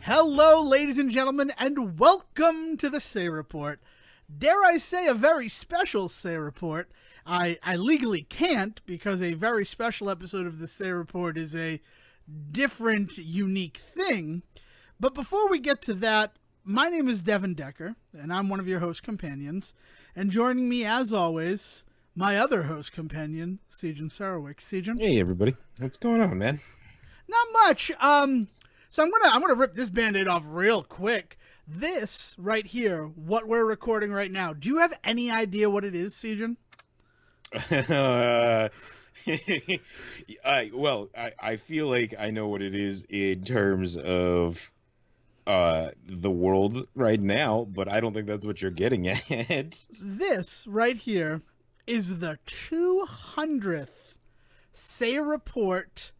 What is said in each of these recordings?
Hello, ladies and gentlemen, and welcome to the Say Report. Dare I say a very special Say Report. I legally can't because a very special episode of the Say Report is a different, unique thing. But before we get to that, my name is Devin Decker, and I'm one of your host companions. And joining me, as always, my other host companion, Sejan Sarowick. Sejan? Hey everybody, what's going on, man? Not much. So I'm gonna rip this Band-Aid off real quick. This right here, what we're recording right now. Do you have any idea what it is, Sejan? I feel like I know what it is in terms of the world right now, but I don't think that's what you're getting at. This right here is the 200th Say Report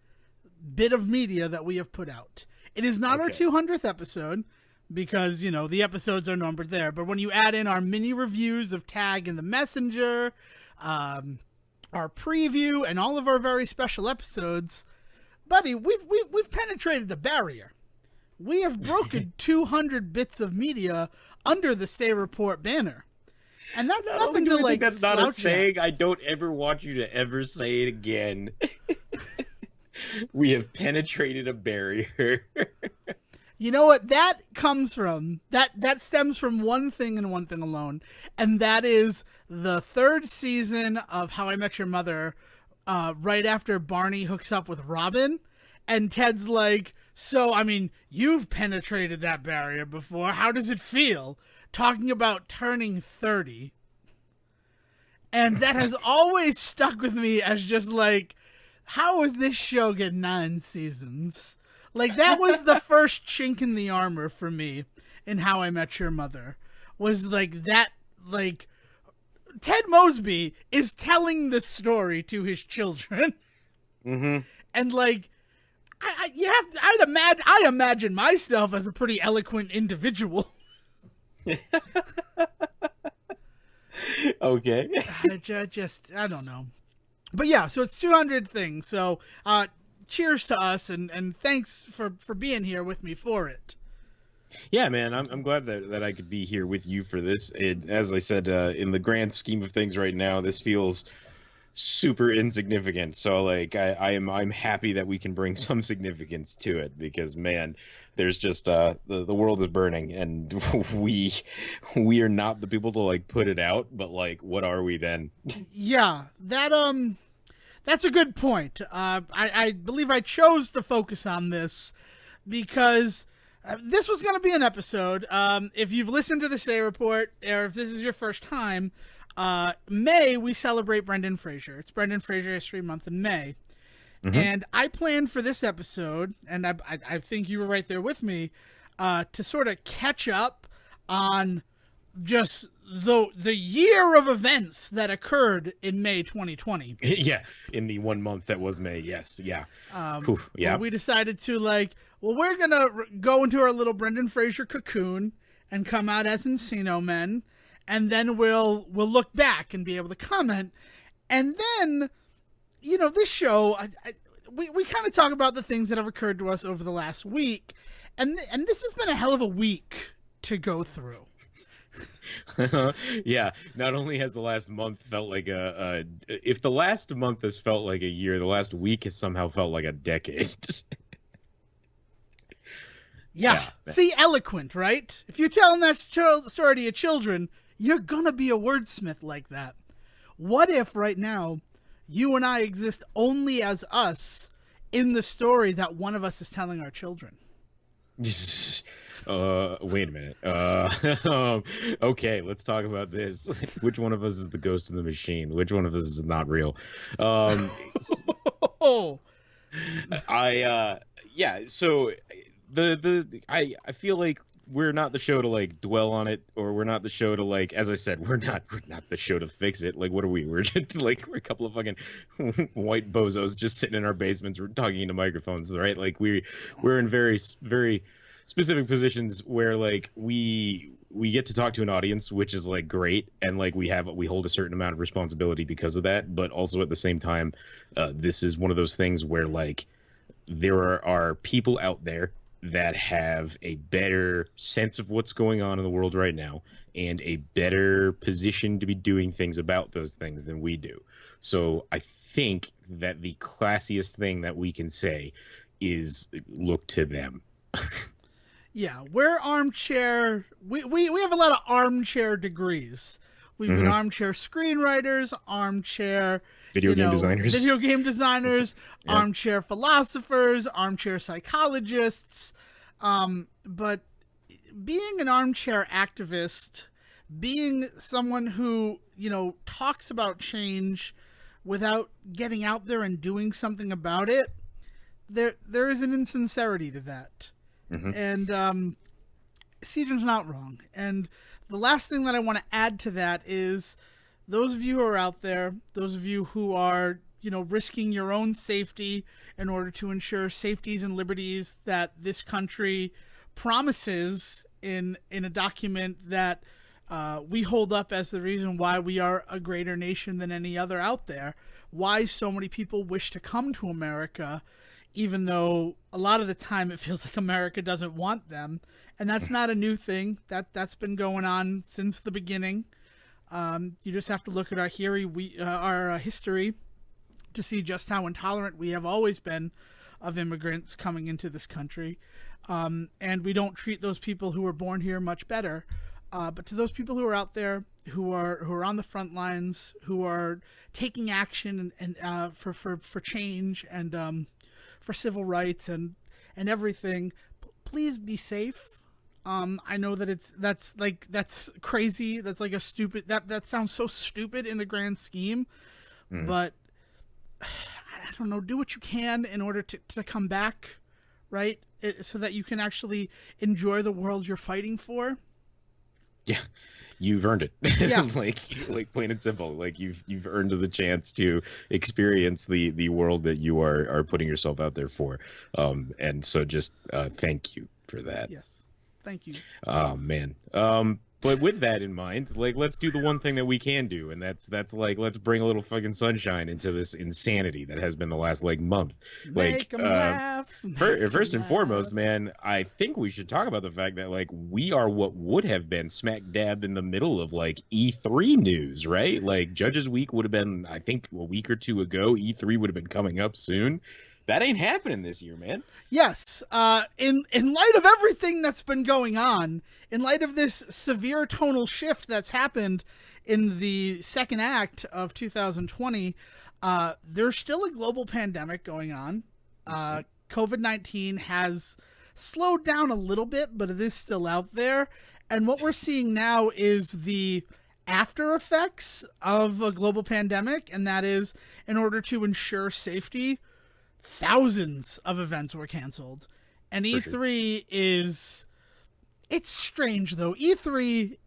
bit of media that we have put out. It is not our 200th episode because, you know, the episodes are numbered there. But when you add in our mini reviews of Tag and the Messenger, our preview, and all of our very special episodes, buddy, we've penetrated a barrier. We have broken 200 bits of media under the Say Report banner. And that's nothing to like. That's not a saying. I don't ever want you to ever say it again. We have penetrated a barrier. You know what that comes from? That stems from one thing and one thing alone, and that is the third season of How I Met Your Mother, right after Barney hooks up with Robin, and Ted's like, so, I mean, you've penetrated that barrier before. How does it feel? Talking about turning 30. And that has always stuck with me as just like, how is this show get 9 seasons? Like, that was the first chink in the armor for me in How I Met Your Mother. Was like that, like, Ted Mosby is telling the story to his children. Mm-hmm. And like, I imagine myself as a pretty eloquent individual. Okay. I don't know. But yeah, so it's 200 things. So cheers to us, and thanks for being here with me for it. Yeah, man, I'm glad that I could be here with you for this. As I said, in the grand scheme of things right now, this feels super insignificant. So like I'm happy that we can bring some significance to it because man, there's just the world is burning and we are not the people to like put it out, but like what are we then? Yeah, that's a good point. I believe I chose to focus on this because this was going to be an episode. If you've listened to the Say Report, or if this is your first time, May we celebrate Brendan Fraser. It's Brendan Fraser History Month in May. Mm-hmm. And I planned for this episode, and I think you were right there with me, to sort of catch up on just the year of events that occurred in May 2020. Yeah, in the 1 month that was May. Yes, yeah. Yeah. We decided to we're gonna go into our little Brendan Fraser cocoon and come out as Encino Men, and then we'll look back and be able to comment, and then, you know, this show, we kind of talk about the things that have occurred to us over the last week, and this has been a hell of a week to go through. Yeah, not only has the last month felt like if the last month has felt like a year, the last week has somehow felt like a decade. Yeah. See, eloquent, right? If you're telling that story to your children, you're gonna be a wordsmith like that. What if right now you and I exist only as us in the story that one of us is telling our children? Wait a minute. Okay, let's talk about this. Which one of us is the ghost in the machine? Which one of us is not real? Yeah, so I feel like we're not the show to like dwell on it, or we're not the show to like, as I said, we're not the show to fix it. Like, what are we? We're just like, we're a couple of fucking white bozos just sitting in our basements, we're talking into microphones, right? Like we're in very, very specific positions where like we get to talk to an audience, which is like great, and like we hold a certain amount of responsibility because of that, but also at the same time, this is one of those things where like there are people out there that have a better sense of what's going on in the world right now and a better position to be doing things about those things than we do. So I think that the classiest thing that we can say is look to them. Yeah, we're armchair. We have a lot of armchair degrees. We've been Hmm. armchair screenwriters, armchair, Video game designers. video game designers, Yep. armchair philosophers, armchair psychologists. But being an armchair activist, being someone who, talks about change without getting out there and doing something about it, there is an insincerity to that. Hmm. And Sejan's not wrong. And the last thing that I want to add to that is those of you who are out there, those of you who are, risking your own safety in order to ensure safeties and liberties that this country promises in a document that we hold up as the reason why we are a greater nation than any other out there, why so many people wish to come to America, even though a lot of the time it feels like America doesn't want them. And that's not a new thing. That's been going on since the beginning. You just have to look at our history to see just how intolerant we have always been of immigrants coming into this country. And we don't treat those people who were born here much better. But to those people who are out there, who are on the front lines, who are taking action and for change and for civil rights and everything, please be safe. I know that that's crazy. That's like a stupid. That sounds so stupid in the grand scheme, but I don't know. Do what you can in order to come back, right? So that you can actually enjoy the world you're fighting for. Yeah, you've earned it. Yeah. Like plain and simple. Like you've earned the chance to experience the world that you are putting yourself out there for. And so just thank you for that. Yes. Thank you. Oh man. But with that in mind, like let's do the one thing that we can do, and that's like let's bring a little fucking sunshine into this insanity that has been the last like month. Make Like them laugh. first and foremost, man, I think we should talk about the fact that like we are what would have been smack dab in the middle of like E3 news, right? Like Judges Week would have been, I think, a week or two ago. E3 would have been coming up soon. That ain't happening this year, man. Yes. In light of everything that's been going on, in light of this severe tonal shift that's happened in the second act of 2020, there's still a global pandemic going on. COVID-19 has slowed down a little bit, but it is still out there. And what we're seeing now is the after effects of a global pandemic, and that is in order to ensure safety, thousands of events were canceled. And E3 is, it's strange though. E3,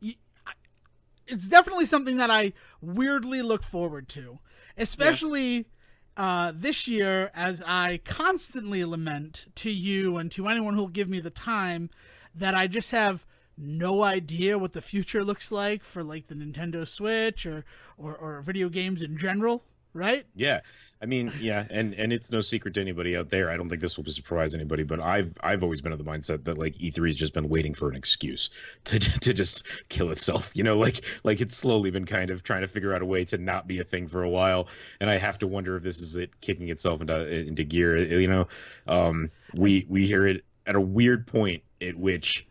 it's definitely something that I weirdly look forward to, especially this year, as I constantly lament to you and to anyone who'll give me the time that I just have no idea what the future looks like for like the Nintendo Switch or video games in general, right? Yeah. I mean, yeah, and it's no secret to anybody out there. I don't think this will surprise anybody, but I've always been of the mindset that like E3 has just been waiting for an excuse to just kill itself. You know, like it's slowly been kind of trying to figure out a way to not be a thing for a while, and I have to wonder if this is it kicking itself into gear. You know, we hear it at a weird point at which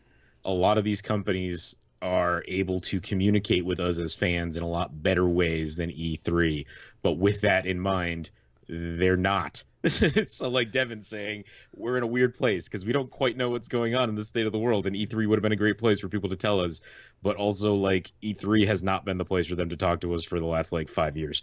a lot of these companies are able to communicate with us as fans in a lot better ways than E3. But with that in mind, they're not. So like Devin saying, we're in a weird place because we don't quite know what's going on in the state of the world, and E3 would have been a great place for people to tell us. But also like E3 has not been the place for them to talk to us for the last like 5 years.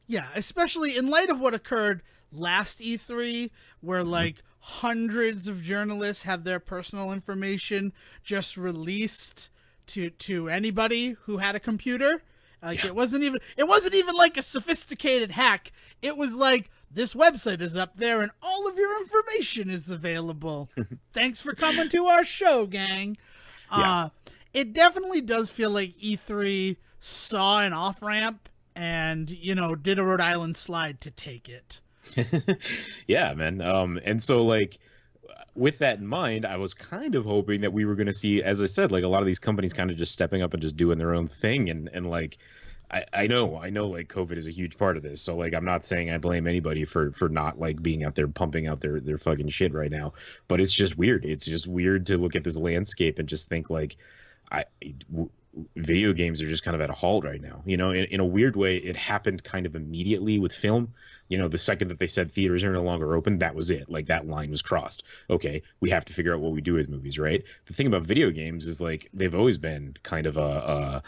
Yeah, especially in light of what occurred last E3, where like hundreds of journalists had their personal information just released to anybody who had a computer. Like it wasn't even like a sophisticated hack. It was like, this website is up there and all of your information is available. Thanks for coming to our show, gang. Yeah. It definitely does feel like E3 saw an off ramp and, did a Rhode Island slide to take it. Yeah, man. And so like with that in mind, I was kind of hoping that we were going to see, as I said, like a lot of these companies kind of just stepping up and just doing their own thing, and like I know like COVID is a huge part of this. So like I'm not saying I blame anybody for not like being out there pumping out their fucking shit right now, but it's just weird. It's just weird to look at this landscape and just think like I video games are just kind of at a halt right now. In a weird way, it happened kind of immediately with film. The second that they said theaters are no longer open, that was it. Like that line was crossed. Okay, we have to figure out what we do with movies, right? The thing about video games is like they've always been kind of a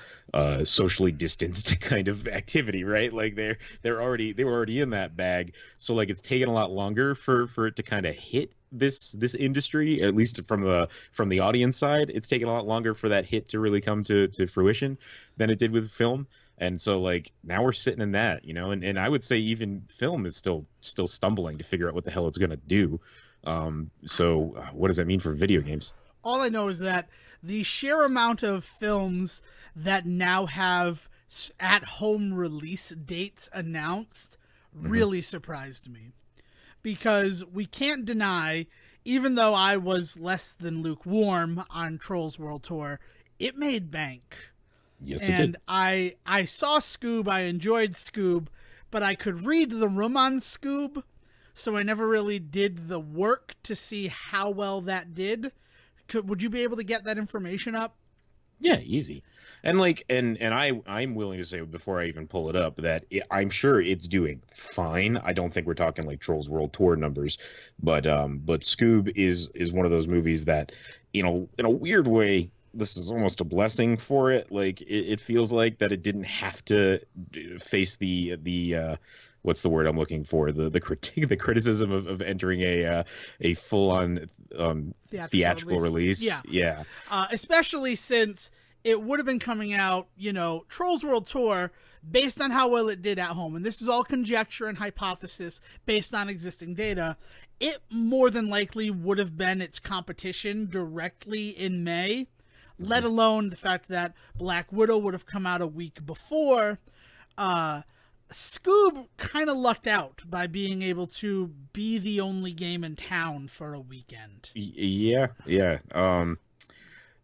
socially distanced kind of activity, right? Like they were already in that bag. So like it's taken a lot longer for it to kind of hit this industry, at least from the audience side. It's taken a lot longer for that hit to really come to fruition than it did with film. And so like now we're sitting in that, and I would say even film is still stumbling to figure out what the hell it's going to do. So what does that mean for video games? All I know is that the sheer amount of films that now have at home release dates announced really surprised me. Because we can't deny, even though I was less than lukewarm on Trolls World Tour, it made bank. Yes, it And did. I saw Scoob, I enjoyed Scoob, but I could read the room on Scoob, so I never really did the work to see how well that did. Would you be able to get that information up? Yeah, easy. And like I'm willing to say before I even pull it up that I'm sure it's doing fine. I don't think we're talking like Trolls World Tour numbers, but Scoob is one of those movies that, in a weird way, this is almost a blessing for it. Like it feels like that it didn't have to face the what's the word I'm looking for? The critique, the criticism of entering a full on theatrical release. Yeah. Yeah. Especially since it would have been coming out, Trolls World Tour, based on how well it did at home. And this is all conjecture and hypothesis based on existing data. It more than likely would have been its competition directly in May, let alone the fact that Black Widow would have come out a week before. Scoob kind of lucked out by being able to be the only game in town for a weekend. Yeah.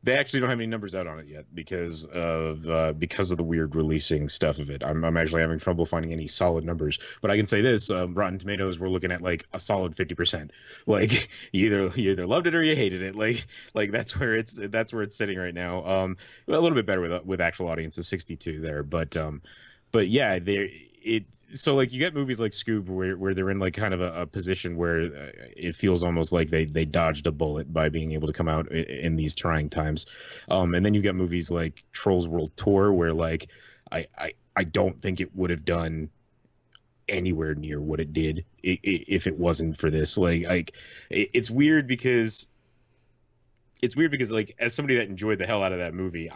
They actually don't have any numbers out on it yet because of the weird releasing stuff of it. I'm actually having trouble finding any solid numbers. But I can say this: Rotten Tomatoes, we're looking at like a solid 50%. Like you either loved it or you hated it. Like that's where it's sitting right now. A little bit better with actual audiences, 62 there. But yeah, so like you get movies like Scoob where they're in like kind of a position where it feels almost like they dodged a bullet by being able to come out in these trying times. And then you get movies like Trolls World Tour where like I don't think it would have done anywhere near what it did if it wasn't for this. It's weird because like as somebody that enjoyed the hell out of that movie,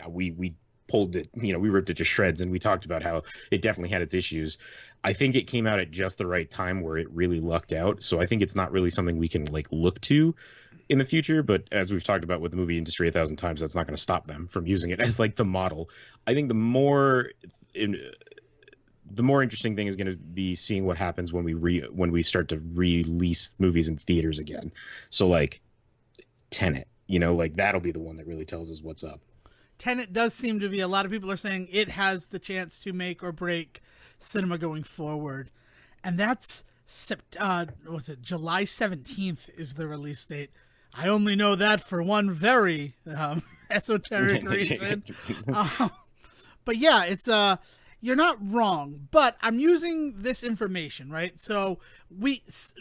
we pulled it, we ripped it to shreds, and we talked about how it definitely had its issues. I think it came out at just the right time where it really lucked out. So I think it's not really something we can like look to in the future. But as we've talked about with the movie industry 1,000 times, that's not going to stop them from using it as like the model. I think the more interesting thing is going to be seeing what happens when we start to release movies in theaters again. So like Tenet, like that'll be the one that really tells us what's up. Tenet does seem to be, a lot of people are saying it has the chance to make or break cinema going forward. And that's, July 17th is the release date. I only know that for one very esoteric reason. But yeah, it's, you're not wrong, but I'm using this information, right? So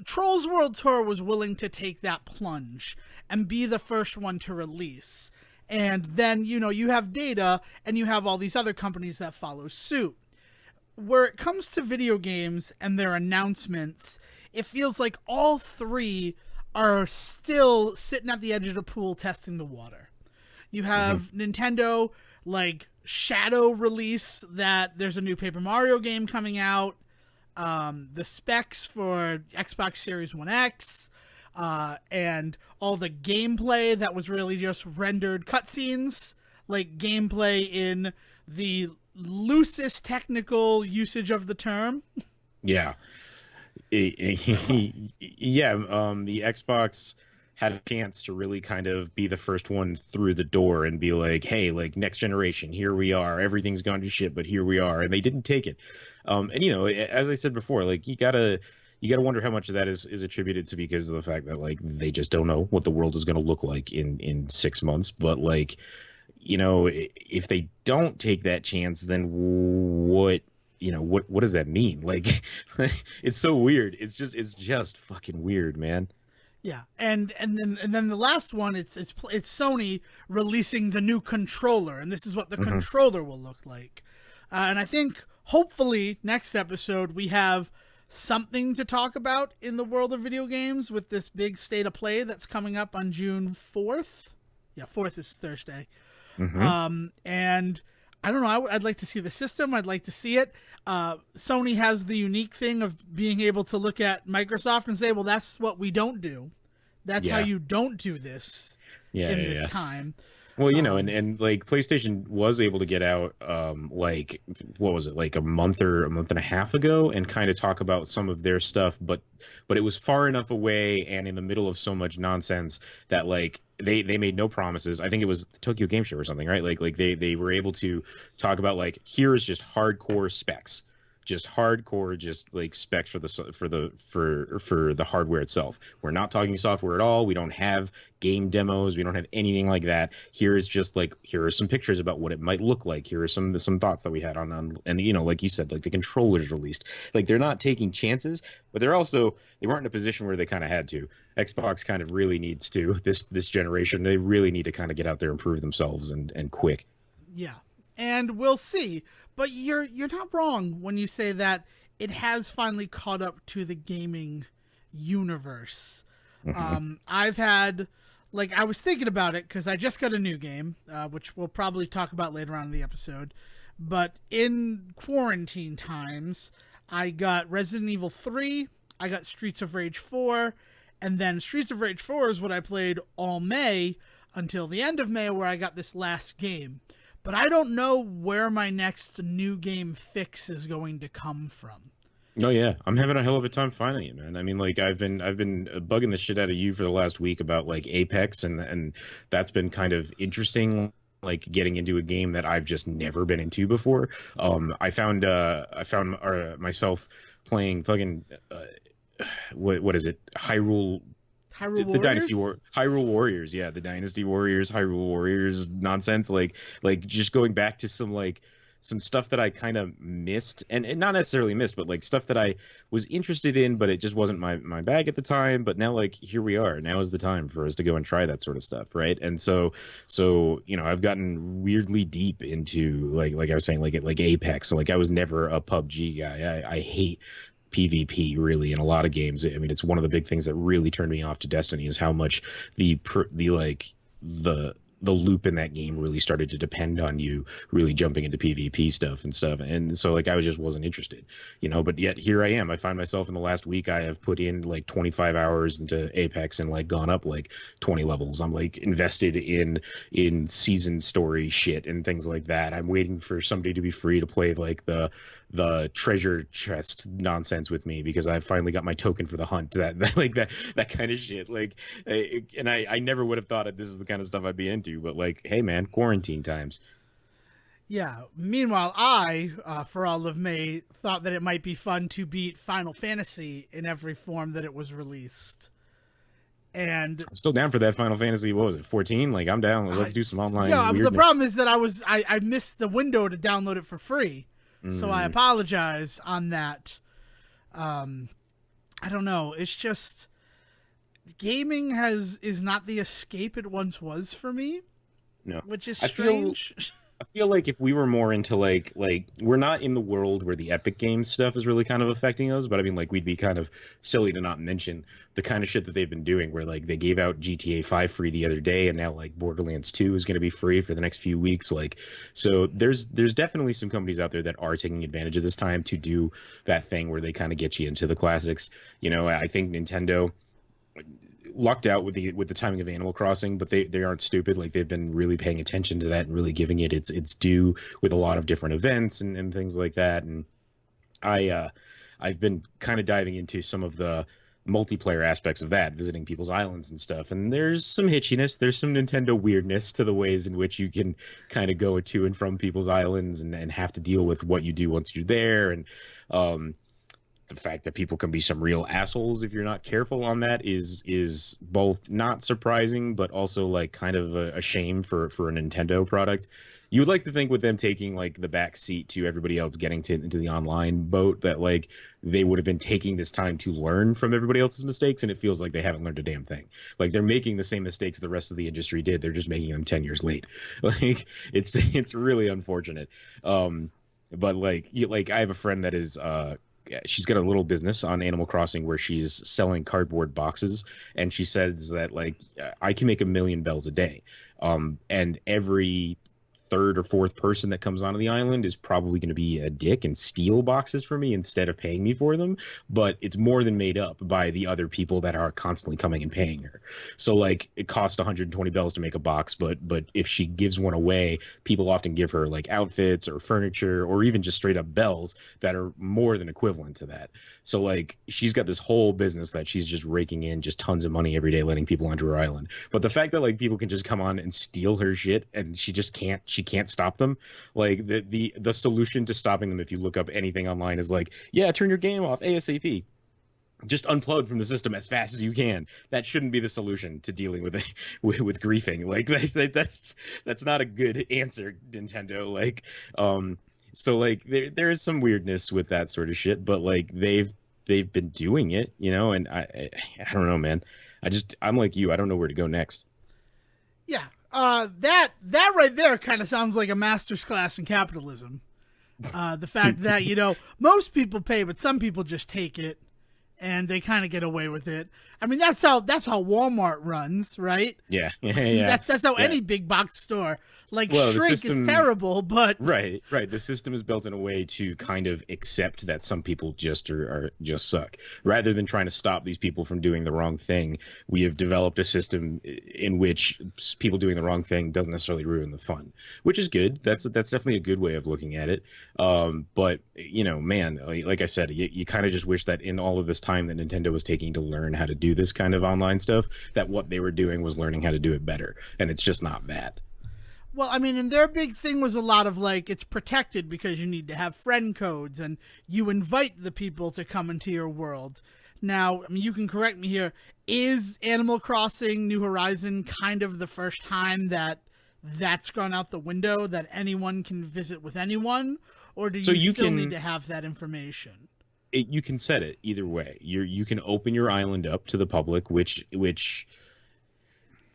Trolls World Tour was willing to take that plunge and be the first one to release. And then, you have data and you have all these other companies that follow suit. Where it comes to video games and their announcements, it feels like all three are still sitting at the edge of the pool testing the water. You have Nintendo, like, shadow release that there's a new Paper Mario game coming out. The specs for Xbox Series 1X. And all the gameplay that was really just rendered cutscenes, like gameplay in the loosest technical usage of the term. Yeah. Yeah. The Xbox had a chance to really kind of be the first one through the door and be like, hey, like next generation, here we are. Everything's gone to shit, but here we are. And they didn't take it. And you know, as I said before, like you gotta wonder how much of that is attributed to because of the fact that like they just don't know what the world is going to look like in 6 months. But like, you know, if they don't take that chance, then what? You know what does that mean? Like, it's so weird. It's just fucking weird, man. Yeah, and then the last one, it's Sony releasing the new controller, and this is what the Hmm. controller will look like. And I think hopefully next episode we have something to talk about in the world of video games with this big state of play that's coming up on June 4th. Yeah, 4th is Thursday. Hmm. And I don't know. I'd like to see the system. I'd like to see it. Sony has the unique thing of being able to look at Microsoft and say, "Well, that's what we don't do. That's how Yeah. you don't do this Yeah, in yeah, this yeah. time." Well, you know, and Um, and like PlayStation was able to get out like what was it, like a month and a half ago and kind of talk about some of their stuff, but it was far enough away and in the middle of so much nonsense that like they made no promises. I think it was the Tokyo Game Show or something, right? Like they were able to talk about like here is just hardcore specs. Just hardcore, just like specs for the hardware itself. We're not talking software at all. We don't have game demos. We don't have anything like that. Here is just like here are some pictures about what it might look like. Here are some thoughts that we had on and you know like you said like the controllers released. Like they're not taking chances, but they weren't in a position where they kind of had to. Xbox kind of really needs to this generation. They really need to kind of get out there and prove themselves and quick. yeah, and we'll see. But you're not wrong when you say that it has finally caught up to the gaming universe. Hmm. I've had, like, I was thinking about it because I just got a new game, which we'll probably talk about later on in the episode. But in quarantine times, I got Resident Evil 3, I got Streets of Rage 4, and then Streets of Rage 4 is what I played all May until the end of May, where I got this last game. But I don't know where my next new game fix is going to come from. Oh yeah, I'm having a hell of a time finding it, man. I mean, like I've been bugging the shit out of you for the last week about like Apex, and that's been kind of interesting. Like getting into a game that I've just never been into before. I found myself playing fucking what is it? Hyrule The Dynasty Warriors? Hyrule Warriors, yeah, the Dynasty Warriors, Hyrule Warriors nonsense, like just going back to some stuff that I kind of missed, and not necessarily missed, but like stuff that I was interested in, but it just wasn't my bag at the time. But now, like here we are. Now is the time for us to go and try that sort of stuff, right? And so you know, I've gotten weirdly deep into like I was saying, like Apex. Like I was never a PUBG guy. I hate PvP really in a lot of games. I mean, it's one of the big things that really turned me off to Destiny is how much the like the loop in that game really started to depend on you really jumping into PvP stuff and stuff. And so like I was just wasn't interested, you know, but yet here I am. I find myself in the last week I have put in like 25 hours into Apex and like gone up like 20 levels. I'm like invested in season story shit and things like that. I'm waiting for somebody to be free to play like the treasure chest nonsense with me because I finally got my token for the hunt. That like that kind of shit. Like, and I never would have thought that this is the kind of stuff I'd be into. But like, hey man, quarantine times. Yeah. Meanwhile, for all of May, thought that it might be fun to beat Final Fantasy in every form that it was released. And I'm still down for that Final Fantasy. What was it, 14? Like I'm down. Let's I, do some online yeah, the weirdness. problem is that I missed the window to download it for free, so I Mm, apologize on that. Um, I don't know. It's just gaming is not the escape it once was for me, no, which is I feel strange. I feel like if we were more into like we're not in the world where the Epic Games stuff is really kind of affecting us, but I mean like we'd be kind of silly to not mention the kind of shit that they've been doing where like they gave out GTA 5 free the other day and now like Borderlands 2 is going to be free for the next few weeks like so there's definitely some companies out there that are taking advantage of this time to do that thing where they kind of get you into the classics. You know, I think Nintendo lucked out with the timing of Animal Crossing, but they aren't stupid. Like they've been really paying attention to that and really giving it its due with a lot of different events and things like that. And I've been kind of diving into some of multiplayer aspects of that, visiting people's islands and stuff. And there's some hitchiness, there's some Nintendo weirdness to the ways in which you can kind of go to and from people's islands and have to deal with what you do once you're there. And um, the fact that people can be some real assholes if you're not careful on that is both not surprising but also like kind of a shame for a Nintendo product. You would like to think with them taking like the back seat to everybody else getting into the online boat that like they would have been taking this time to learn from everybody else's mistakes, and it feels like they haven't learned a damn thing. Like they're making the same mistakes the rest of the industry did. They're just making them 10 years late. Like it's really unfortunate. But like I have a friend that is she's got a little business on Animal Crossing where she's selling cardboard boxes, and she says that like I can make 1,000,000 bells a day, and every third or fourth person that comes onto the island is probably going to be a dick and steal boxes from me instead of paying me for them. But it's more than made up by the other people that are constantly coming and paying her. So like it costs 120 bells to make a box, but if she gives one away, people often give her like outfits or furniture or even just straight up bells that are more than equivalent to that. So like she's got this whole business that she's just raking in just tons of money every day, letting people onto her island. But the fact that like people can just come on and steal her shit and she can't stop them, like the solution to stopping them, if you look up anything online, is like, yeah, turn your game off ASAP. Just unplug from the system as fast as you can. That shouldn't be the solution to dealing with with griefing. Like that's not a good answer, Nintendo. Like so like there is some weirdness with that sort of shit, but like they've been doing it, you know, and I don't know, man. I'm like you. I don't know where to go next. Yeah. That right there kind of sounds like a master's class in capitalism. The fact that, you know, most people pay, but some people just take it and they kind of get away with it. I mean, that's how Walmart runs, right? Yeah. Yeah. That's how yeah. any big box store. Like, Well, the shrink system- is terrible, but Right. The system is built in a way to kind of accept that some people just are just suck. Rather than trying to stop these people from doing the wrong thing, we have developed a system in which people doing the wrong thing doesn't necessarily ruin the fun, which is good. That's definitely a good way of looking at it. But you know, man, like I said, you kind of just wish that in all of this time that Nintendo was taking to learn how to do this kind of online stuff, that what they were doing was learning how to do it better, and it's just not that. well, I mean, and their big thing was a lot of like, it's protected because you need to have friend codes and you invite the people to come into your world. Now, I mean, you can correct me here. Is Animal Crossing New Horizon kind of the first time that that's gone out the window, that anyone can visit with anyone? Or do you, So you still can- need to have that information? You can set it either way. You can open your island up to the public, which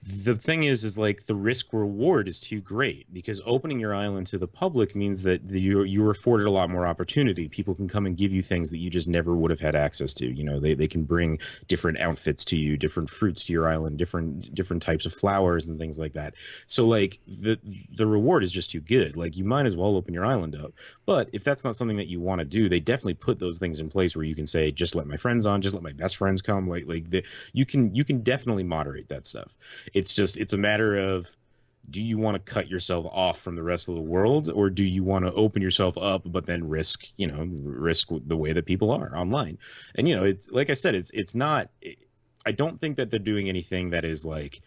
the thing is like the risk reward is too great, because opening your island to the public means that you're afforded a lot more opportunity. People can come and give you things that you just never would have had access to. You know, they can bring different outfits to you, different fruits to your island, different types of flowers and things like that. So like the reward is just too good. Like you might as well open your island up. But if that's not something that you want to do, they definitely put those things in place where you can say, just let my friends on, just let my best friends come. You can definitely moderate that stuff. It's a matter of, do you want to cut yourself off from the rest of the world, or do you want to open yourself up but then risk the way that people are online? And you know, it's like I said, it's not, I don't think that they're doing anything that is like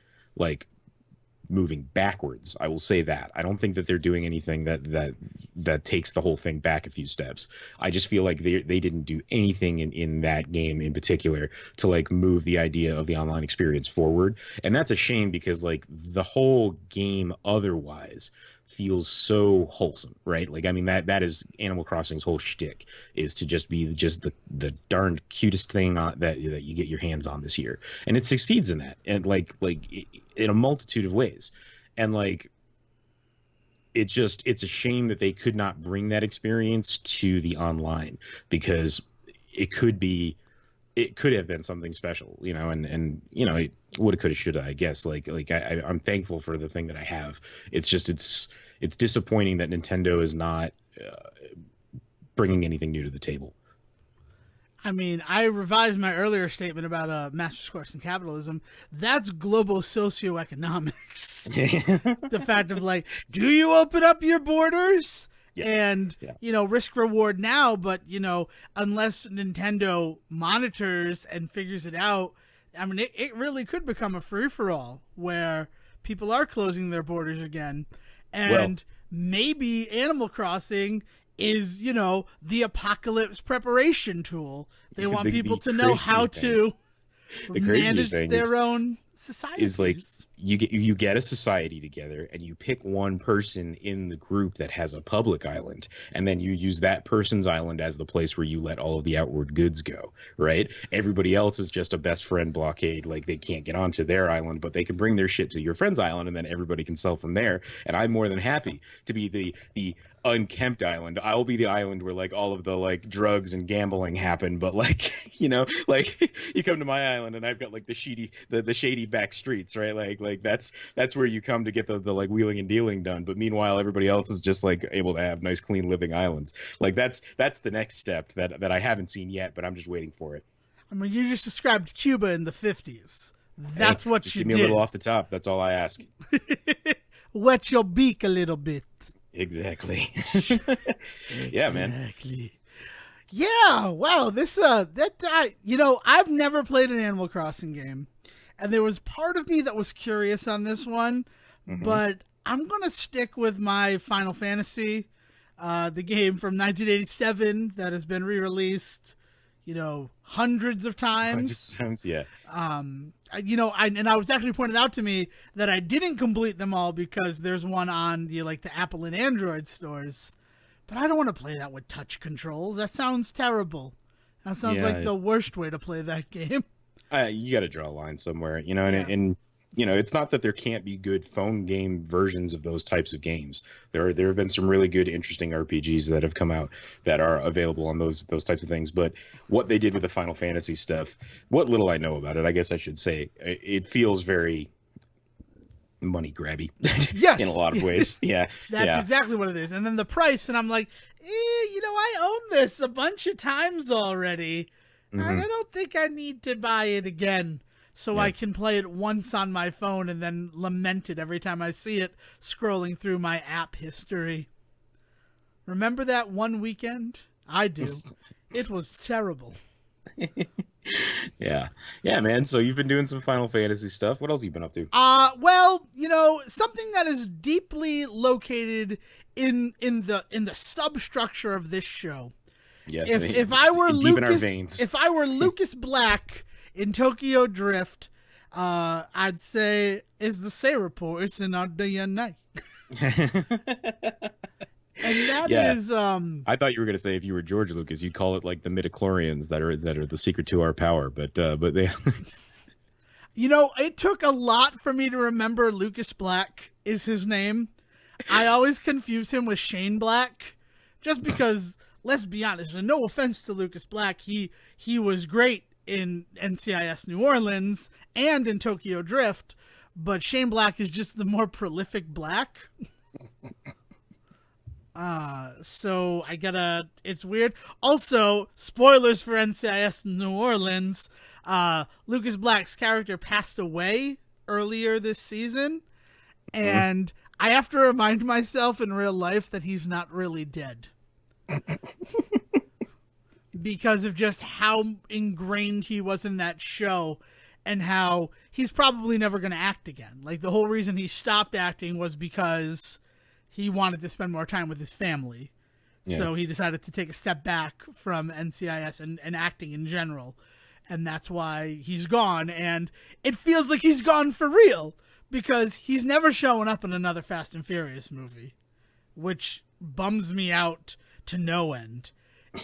moving backwards. I will say that I don't think that they're doing anything that takes the whole thing back a few steps. I just feel like they didn't do anything in that game in particular to like move the idea of the online experience forward, and that's a shame, because like the whole game otherwise feels so wholesome, right? Like, I mean, that is Animal Crossing's whole shtick, is to just be just the darned cutest thing that you get your hands on this year, and it succeeds in that, and like in a multitude of ways. And like it's a shame that they could not bring that experience to the online, because it could have been something special, you know, and you know, it woulda, coulda, shoulda, I guess. I'm thankful for the thing that I have. It's just it's disappointing that Nintendo is not bringing anything new to the table. I mean, I revised my earlier statement about master's course in capitalism. That's global socioeconomics. The fact of like, do you open up your borders Yeah. And, Yeah. risk reward now, but, unless Nintendo monitors and figures it out, I mean, it really could become a free for all where people are closing their borders again. And maybe Animal Crossing is, the apocalypse preparation tool. They want people to know how to the crazy manage thing their own societies. is like you get a society together and you pick one person in the group that has a public island, and then you use that person's island as the place where you let all of the outward goods go, right? Everybody else is just a best friend blockade. Like, they can't get onto their island, but they can bring their shit to your friend's island, and then everybody can sell from there. And I'm more than happy to be the unkempt island. I'll be the island where like all of the like drugs and gambling happen, but like like you come to my island and I've got like the shady back streets, right? Like that's where you come to get the like wheeling and dealing done. But meanwhile, everybody else is just like able to have nice, clean living islands. Like that's the next step that I haven't seen yet, but I'm just waiting for it. I mean, you just described Cuba in the 50s. That's what just you give me did. a little off the top. That's all I ask. Wet your beak a little bit. Exactly. Yeah, man. Exactly. Yeah, wow. This I've never played an Animal Crossing game, and there was part of me that was curious on this one, but I'm gonna stick with my Final Fantasy, the game from 1987 that has been re-released, hundreds of times. Yeah. I was actually pointed out to me that I didn't complete them all because there's one on the Apple and Android stores, but I don't want to play that with touch controls. That sounds terrible. That sounds like the worst way to play that game. You got to draw a line somewhere, and it's not that there can't be good phone game versions of those types of games. There have been some really good, interesting RPGs that have come out that are available on those types of things. But what they did with the Final Fantasy stuff, what little I know about it, I guess I should say, it feels very money grabby. Yes, in a lot of ways. Yeah, that's exactly what it is. And then the price, and I'm like, I own this a bunch of times already. I don't think I need to buy it again. So I can play it once on my phone and then lament it every time I see it scrolling through my app history. Remember that one weekend? I do. It was terrible. Yeah, man. So you've been doing some Final Fantasy stuff. What else have you been up to? Well, something that is deeply located in the substructure of this show. Yeah. If I were deep in our veins. If I were Lucas Black in Tokyo Drift, I'd say is the Sayrapo is in our day and night. And that is I thought you were gonna say if you were George Lucas, you'd call it like the midichlorians that are the secret to our power. But they it took a lot for me to remember Lucas Black is his name. I always confuse him with Shane Black, just because, let's be honest, and no offense to Lucas Black, he was great in NCIS New Orleans and in Tokyo Drift, but Shane Black is just the more prolific Black. So it's weird. Also, spoilers for NCIS New Orleans, Lucas Black's character passed away earlier this season, and I have to remind myself in real life that he's not really dead. Because of just how ingrained he was in that show and how he's probably never going to act again. Like, the whole reason he stopped acting was because he wanted to spend more time with his family. Yeah. So he decided to take a step back from NCIS and acting in general. And that's why he's gone. And it feels like he's gone for real because he's never showing up in another Fast and Furious movie, which bums me out to no end.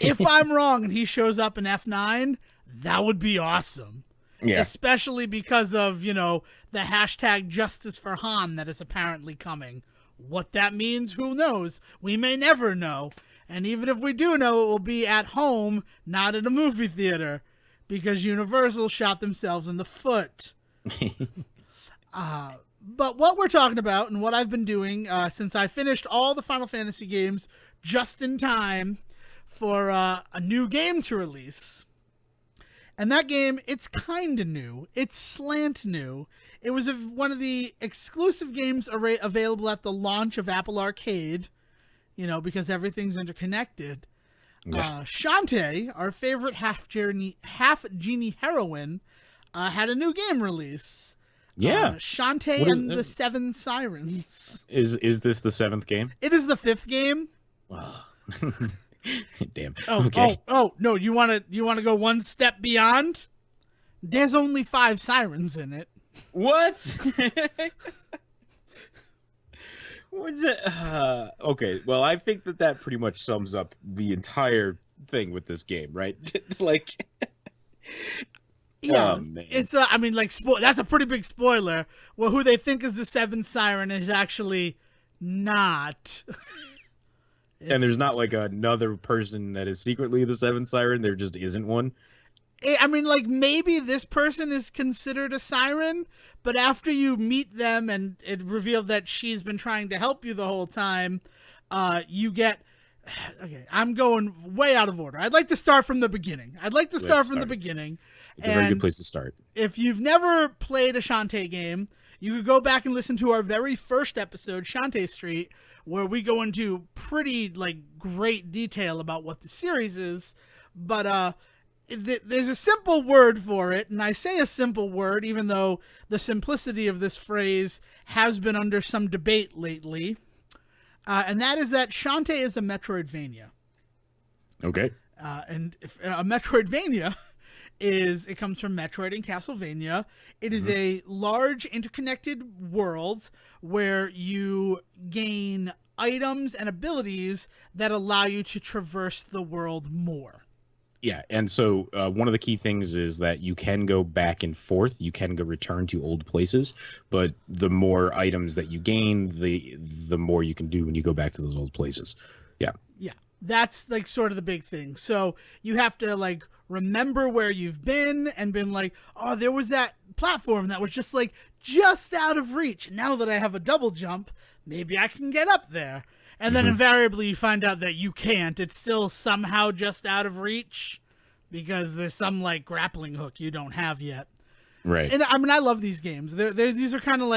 If I'm wrong and he shows up in F9, that would be awesome. Yeah. Especially because of, the hashtag Justice for Han that is apparently coming. What that means, who knows? We may never know. And even if we do know, it will be at home, not in a movie theater, because Universal shot themselves in the foot. But what we're talking about and what I've been doing since I finished all the Final Fantasy games just in time for a new game to release. And that game, it's kind of new. It's slant new. It was one of the exclusive games available at the launch of Apple Arcade. because everything's interconnected. Yeah. Shantae, our favorite half genie heroine, had a new game release. Yeah. Shantae What is and the Seven Sirens. is this the seventh game? It is the fifth game. Wow. Damn. Oh, Okay. no! You wanna go one step beyond? There's only 5 sirens in it. What? What's it? Okay. Well, I think that pretty much sums up the entire thing with this game, right? Like, Yeah, oh man. it's that's a pretty big spoiler. Well, who they think is the 7th siren is actually not. And there's not like another person that is secretly the seventh siren. There just isn't one. Maybe this person is considered a siren, but after you meet them and it revealed that she's been trying to help you the whole time, you get. Okay, I'm going way out of order. I'd like to start from the beginning. It's It's a very good place to start. If you've never played a Shantae game, you could go back and listen to our very first episode, Shantae Street, where we go into pretty great detail about what the series is. But there's a simple word for it, and I say a simple word, even though the simplicity of this phrase has been under some debate lately. And that is that Shantae is a Metroidvania. Okay. And a Metroidvania it comes from Metroid and Castlevania. It is a large interconnected world where you gain items and abilities that allow you to traverse the world more. Yeah, and so one of the key things is that you can go back and forth. You can go return to old places, but the more items that you gain, the more you can do when you go back to those old places. Yeah. Yeah, that's sort of the big thing. So you have to remember where you've been and been oh, there was that platform that was just out of reach. Now that I have a double jump, maybe I can get up there. And then invariably you find out that you can't. It's still somehow just out of reach because there's some grappling hook you don't have yet. Right. And I love these games. These are kind of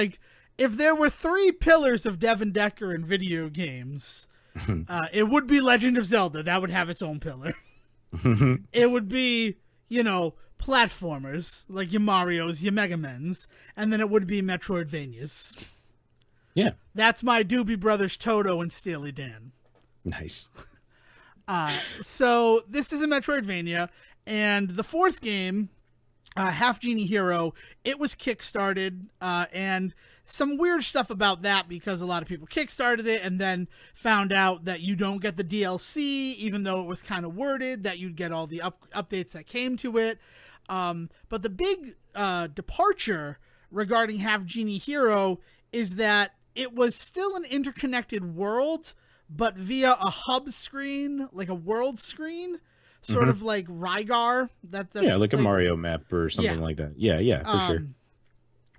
if there were 3 pillars of Devin Decker in video games, it would be Legend of Zelda. That would have its own pillar. It would be, platformers like your Marios, your Mega Mens, and then it would be Metroidvanias. Yeah. That's my Doobie Brothers Toto and Steely Dan. Nice. So this is a Metroidvania, and the 4th game, Half Genie Hero, it was kickstarted, and some weird stuff about that because a lot of people kickstarted it and then found out that you don't get the DLC, even though it was kind of worded that you'd get all the updates that came to it. But the big departure regarding Half Genie Hero is that it was still an interconnected world, but via a hub screen, like a world screen, sort of like Rygar. That's like a Mario map or something like that. Yeah, for sure.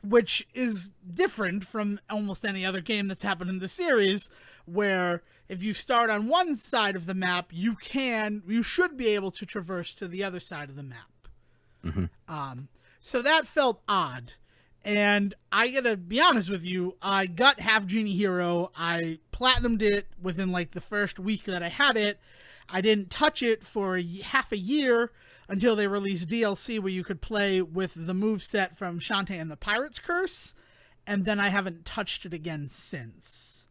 Which is different from almost any other game that's happened in the series, where if you start on one side of the map, you should be able to traverse to the other side of the map. So that felt odd. And I gotta be honest with you, I got Half Genie Hero. I platinumed it within the first week that I had it. I didn't touch it for half a year until they released DLC where you could play with the moveset from Shantae and the Pirate's Curse. And then I haven't touched it again since.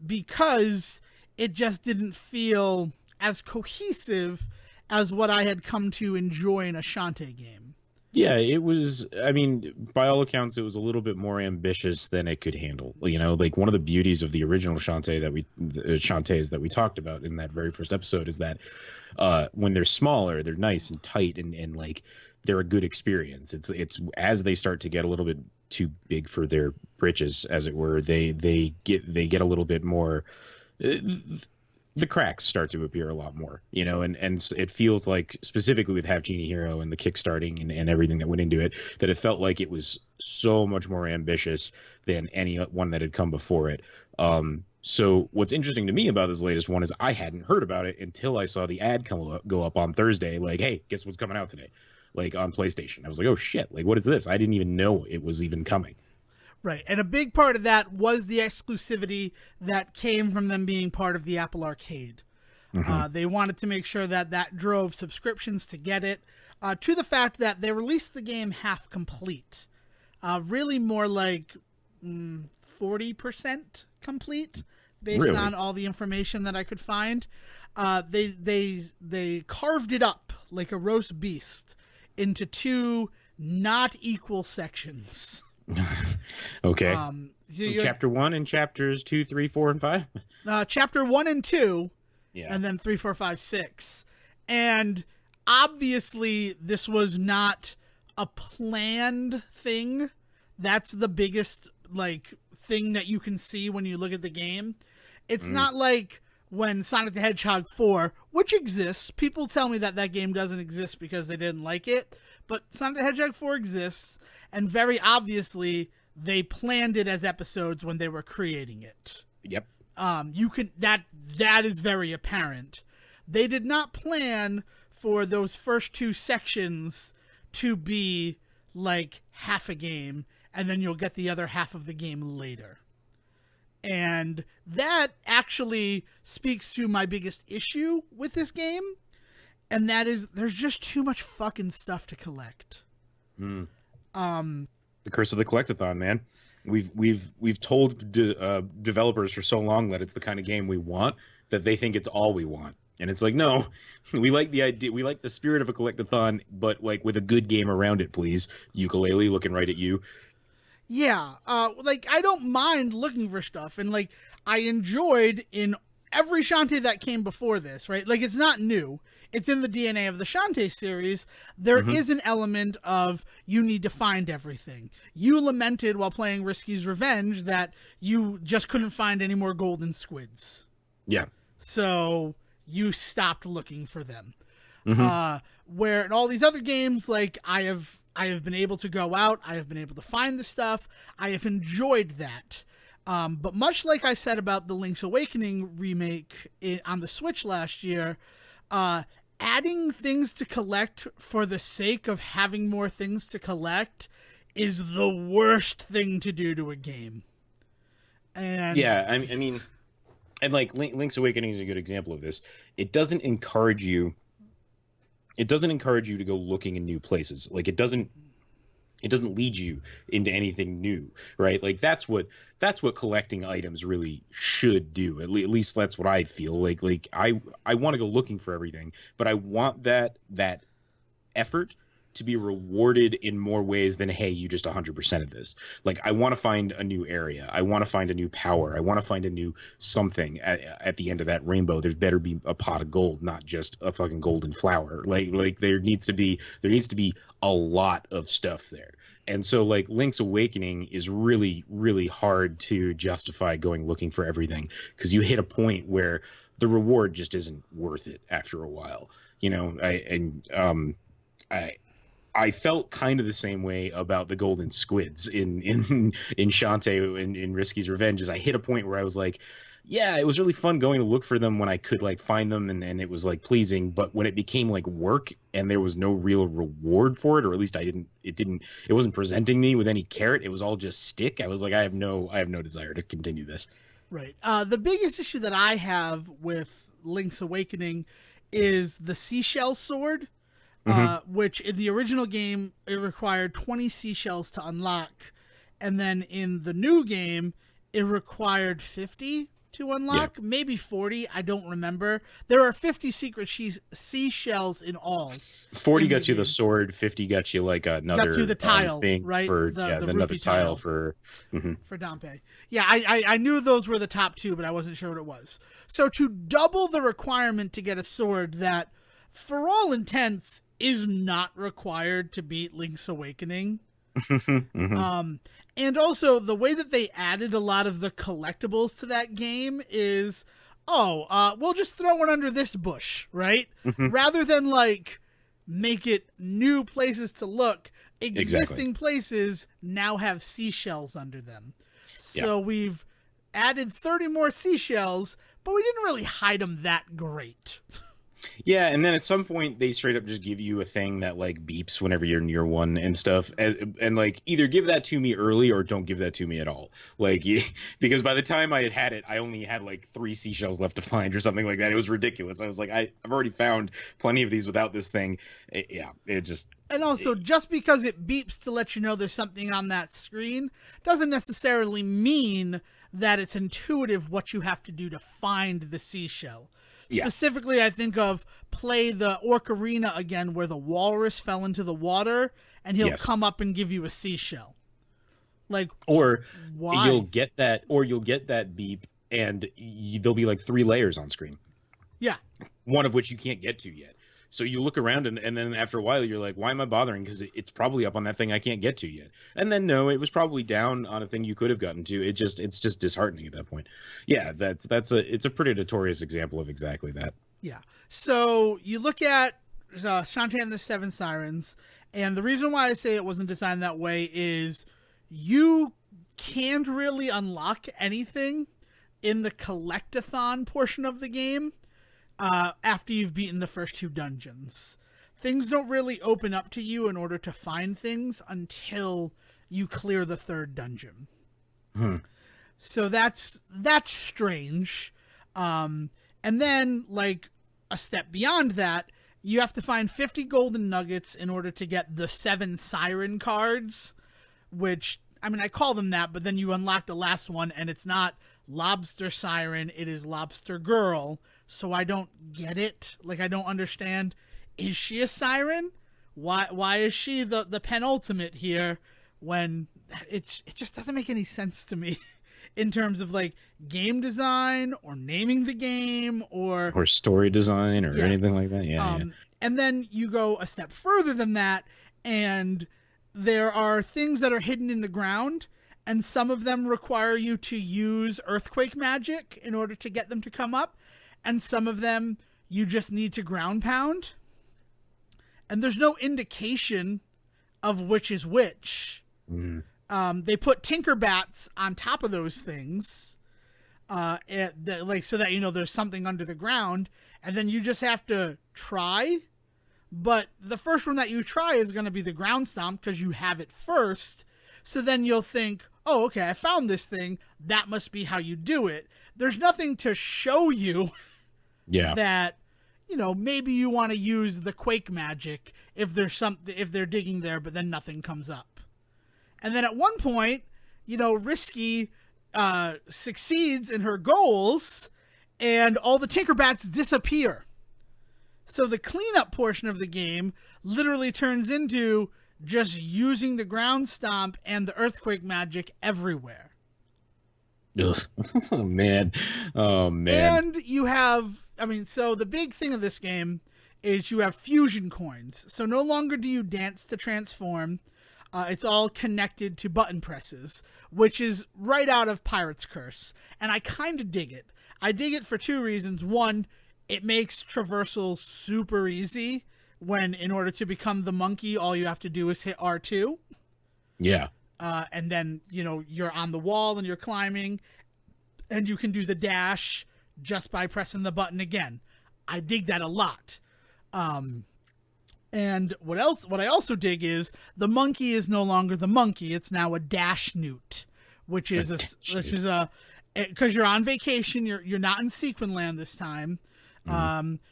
Because it just didn't feel as cohesive as what I had come to enjoy in a Shantae game. Yeah, it was, by all accounts, it was a little bit more ambitious than it could handle. One of the beauties of the original Shantae Shantaes that we talked about in that very first episode is that when they're smaller, they're nice and tight and they're a good experience. It's as they start to get a little bit too big for their britches, as it were, they get a little bit more the cracks start to appear a lot more, and it feels like, specifically with Half Genie Hero and the kickstarting and everything that went into it, that it felt like it was so much more ambitious than any one that had come before it. So what's interesting to me about this latest one is I hadn't heard about it until I saw the ad go up on Thursday, hey, guess what's coming out today, on PlayStation. I was like, oh shit, what is this? I didn't even know it was even coming. Right. And a big part of that was the exclusivity that came from them being part of the Apple Arcade. They wanted to make sure that that drove subscriptions to get it, to the fact that they released the game half complete. Really more like 40% complete based Really? on all the information that I could find. They carved it up like a roast beast into two not equal sections. Okay. So Chapter 1 and chapters 2, 3, 4, and 5. Chapter 1 and 2, Yeah. and then 3, 4, 5, 6. And obviously, this was not a planned thing. That's the biggest like thing that you can see when you look at the game. It's not like when Sonic the Hedgehog 4, which exists. People tell me that that game doesn't exist because they didn't like it, but Sonic the Hedgehog 4 exists, and very obviously they planned it as episodes when they were creating it. Yep. You can that is very apparent. They did not plan for those first two sections to be like half a game, and then you'll get the other half of the game later. And that actually speaks to my biggest issue with this game, and that is there's just too much fucking stuff to collect. The curse of the collectathon, man. We've told developers for so long that it's the kind of game we want that they think it's all we want, and it's like, no, we like the idea, we like the spirit of a collectathon, but like with a good game around it, please. Yooka-Laylee looking right at you. Yeah, like I don't mind looking for stuff, and like I enjoyed in every Shantae that came before this, right? Like it's not new. It's in the DNA of the Shantae series. There is an element of you need to find everything. You lamented while playing Risky's Revenge that you just couldn't find any more golden squids. Yeah. So you stopped looking for them. Where in all these other games, like I have been able to go out, I have been able to find the stuff, I have enjoyed that. But much like I said about the Link's Awakening remake on the Switch last year, adding things to collect for the sake of having more things to collect is the worst thing to do to a game. And yeah, I mean, and like Link's Awakening is a good example of this. It doesn't encourage you to go looking in new places. Like it doesn't lead you into anything new, right? Like that's what collecting items really should do. At least that's what I feel. Like I want to go looking for everything, but I want that effort to be rewarded in more ways than, hey, you just 100% of this. Like I want to find a new area, I want to find a new power, I want to find a new something at the end of that rainbow. There better be a pot of gold, not just a fucking golden flower. Like there needs to be a lot of stuff there. And so like Link's Awakening is really, really hard to justify going looking for everything, because you hit a point where the reward just isn't worth it after a while, you know. I felt kind of the same way about the golden squids in Shantae in Risky's Revenge. As I hit a point where I was like, yeah, it was really fun going to look for them when I could like find them, and it was like pleasing. But when it became like work and there was no real reward for it, or at least it wasn't presenting me with any carrot. It was all just stick. I was like, I have no desire to continue this. Right. The biggest issue that I have with Link's Awakening is the seashell sword. Which in the original game, it required 20 seashells to unlock. And then in the new game, it required 50 to unlock, maybe 40. I don't remember. There are 50 secret seashells in all. 40 got you the sword, 50 got you like another got you the tile, thing right? For, the another tile for Dampé. Yeah, I knew those were the top two, but I wasn't sure what it was. So to double the requirement to get a sword that, for all intents, is not required to beat Link's Awakening. And also the way that they added a lot of the collectibles to that game is, we'll just throw one under this bush, right? Rather than like make it new places to look, existing places now have seashells under them. So we've added 30 more seashells, but we didn't really hide them that great. Yeah, and then at some point they straight up just give you a thing that like beeps whenever you're near one and stuff, and like either give that to me early or don't give that to me at all. Like, because by the time I had it, I only had like 3 seashells left to find or something like that. It was ridiculous. I was like, I've already found plenty of these without this thing. Yeah, it just. And also, just because it beeps to let you know there's something on that screen doesn't necessarily mean that it's intuitive what you have to do to find the seashell. Yeah. Specifically, I think of play the Orcarina again, where the walrus fell into the water, and he'll Yes. come up and give you a seashell. Like, Or why? you'll get that beep, and there'll be like 3 layers on screen, Yeah. one of which you can't get to yet. So you look around, and then after a while, you're like, why am I bothering? Because it's probably up on that thing I can't get to yet. And then no, it was probably down on a thing you could have gotten to. It's just disheartening at that point. Yeah, it's a pretty notorious example of exactly that. Yeah. So you look at Shantae and the Seven Sirens, and the reason why I say it wasn't designed that way is you can't really unlock anything in the collectathon portion of the game after you've beaten the first 2 dungeons. Things don't really open up to you in order to find things until you clear the 3rd dungeon. So that's strange. And then, like, a step beyond that, you have to find 50 golden nuggets in order to get the 7 siren cards, which, I mean, I call them that, but then you unlock the last one, and it's not Lobster Siren, it is Lobster Girl, so I don't get it. Like, I don't understand. Is she a siren? Why is she the penultimate here when it just doesn't make any sense to me in terms of like game design or naming the game or story design or Yeah. anything like that. Yeah, And then you go a step further than that, and there are things that are hidden in the ground, and some of them require you to use earthquake magic in order to get them to come up, and some of them you just need to ground pound. And there's no indication of which is which. They put Tinkerbats on top of those things, like so that you know there's something under the ground, and then you just have to try. But the first one that you try is going to be the ground stomp because you have it first. So then you'll think, oh, okay, I found this thing. That must be how you do it. There's nothing to show you yeah. that, you know, maybe you want to use the quake magic if there's something, if they're digging there, but then nothing comes up. And then at one point, you know, Risky succeeds in her goals and all the Tinkerbats disappear. So the cleanup portion of the game literally turns into just using the ground stomp and the earthquake magic everywhere. Ugh. Oh man. And you have, I mean, so the big thing of this game is you have fusion coins. So no longer do you dance to transform. It's all connected to button presses, which is right out of Pirate's Curse. And I kind of dig it. I dig it for 2 reasons. One, it makes traversal super easy when, in order to become the monkey, all you have to do is hit R2. Yeah. And then, you know, you're on the wall and you're climbing, and you can do the dash just by pressing the button again. I dig that a lot. And what I also dig is the monkey is no longer the monkey. It's now a dash newt, which is because you're on vacation. You're not in Sequin Land this time.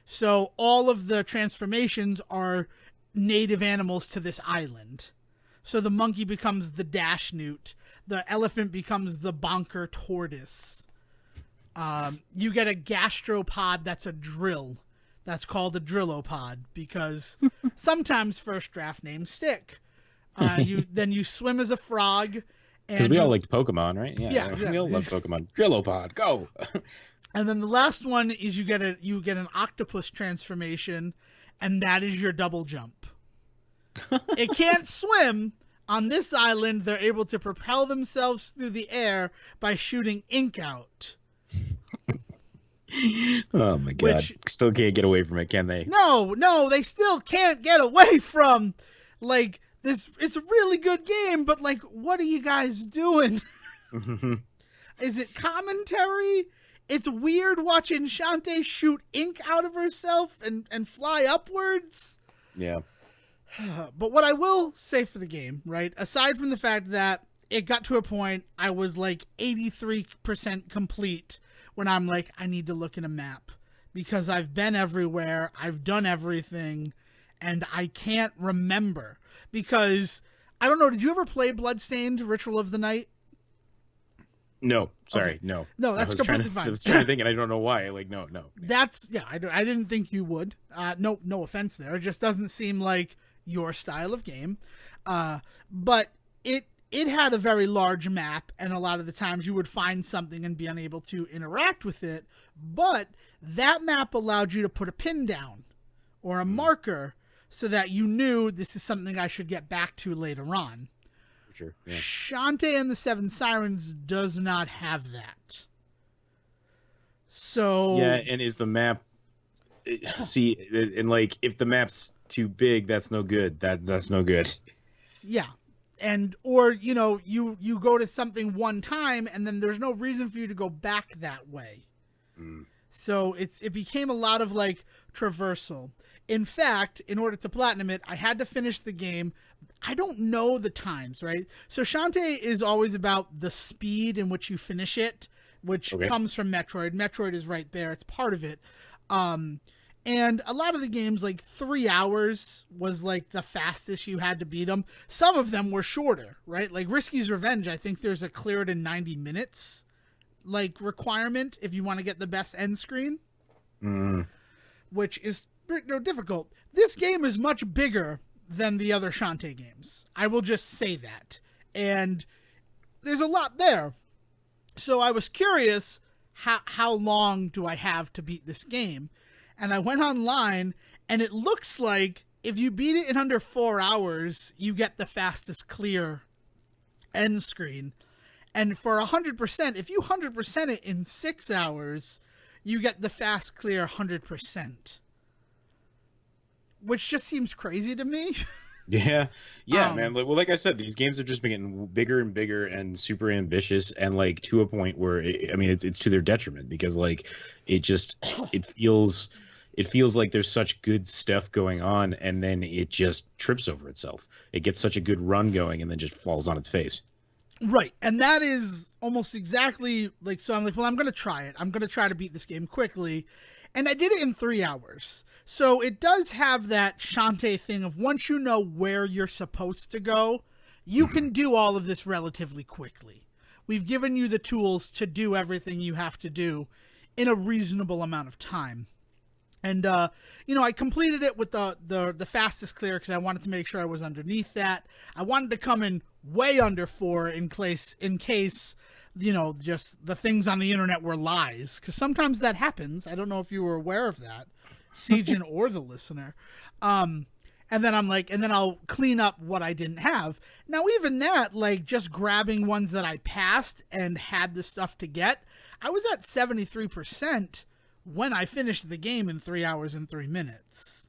So all of the transformations are native animals to this island. So the monkey becomes the dash newt. The elephant becomes the bonker tortoise. You get a gastropod that's a drill. That's called a drillopod because sometimes first draft names stick. Then you swim as a frog. Because we all liked Pokemon, right? Yeah. We all love Pokemon. Drillopod, go! And then the last one is you get an octopus transformation, and that is your double jump. It can't swim. On this island, they're able to propel themselves through the air by shooting ink out. Oh my god. Which- Still can't get away from it, can they? No, they still can't get away from, like, this. It's a really good game, but, like, what are you guys doing? Is it commentary? It's weird watching Shantae shoot ink out of herself and fly upwards. Yeah. But what I will say for the game, right, aside from the fact that it got to a point I was like 83% complete when I'm like, I need to look at a map because I've been everywhere, I've done everything, and I can't remember. Because, I don't know, did you ever play Bloodstained Ritual of the Night? No, sorry, Okay. no. No, that's completely fine. fine. I was trying to think, and I don't know why. Like, no. That's, yeah, I didn't think you would. No offense there. It just doesn't seem like your style of game. But it had a very large map, and a lot of the times you would find something and be unable to interact with it. But that map allowed you to put a pin down or a marker so that you knew this is something I should get back to later on. Sure. Yeah. Shantae and the Seven Sirens does not have that. So Yeah, and is the map? See, and like, if the map's too big, that's no good. That's no good. yeah. And or you go to something one time and then there's no reason for you to go back that way. So it became a lot of like traversal. In fact, in order to platinum it, I had to finish the game. I don't know the times, right? So Shantae is always about the speed in which you finish it, which comes from Metroid. Metroid is right there. It's part of it. And a lot of the games, like 3 hours was like the fastest you had to beat them. Some of them were shorter, right? Like Risky's Revenge, I think there's a clear it in 90 minutes like requirement if you want to get the best end screen, which is difficult. This game is much bigger than the other Shantae games. I will just say that. And there's a lot there. So I was curious, how long do I have to beat this game? And I went online, and it looks like if you beat it in under 4 hours, you get the fastest clear end screen. And for 100%, if you 100% it in 6 hours, you get the fast clear 100%. Which just seems crazy to me. Yeah, man. Well, like I said, these games have just been getting bigger and bigger and super ambitious, and like to a point where it's to their detriment because like it feels like there's such good stuff going on, and then it just trips over itself. It gets such a good run going, and then just falls on its face. Right, and that is almost exactly like, so I'm like, well, I'm going to try it. I'm going to try to beat this game quickly, and I did it in 3 hours. So it does have that Shantae thing of once you know where you're supposed to go, you can do all of this relatively quickly. We've given you the tools to do everything you have to do in a reasonable amount of time. And, I completed it with the fastest clear because I wanted to make sure I was underneath that. I wanted to come in way under 4 in case, just the things on the internet were lies. Because sometimes that happens. I don't know if you were aware of that, Siegen or the listener. And then I'm like, and then I'll clean up what I didn't have. Now, even that, like just grabbing ones that I passed and had the stuff to get, I was at 73% when I finished the game in 3 hours and 3 minutes.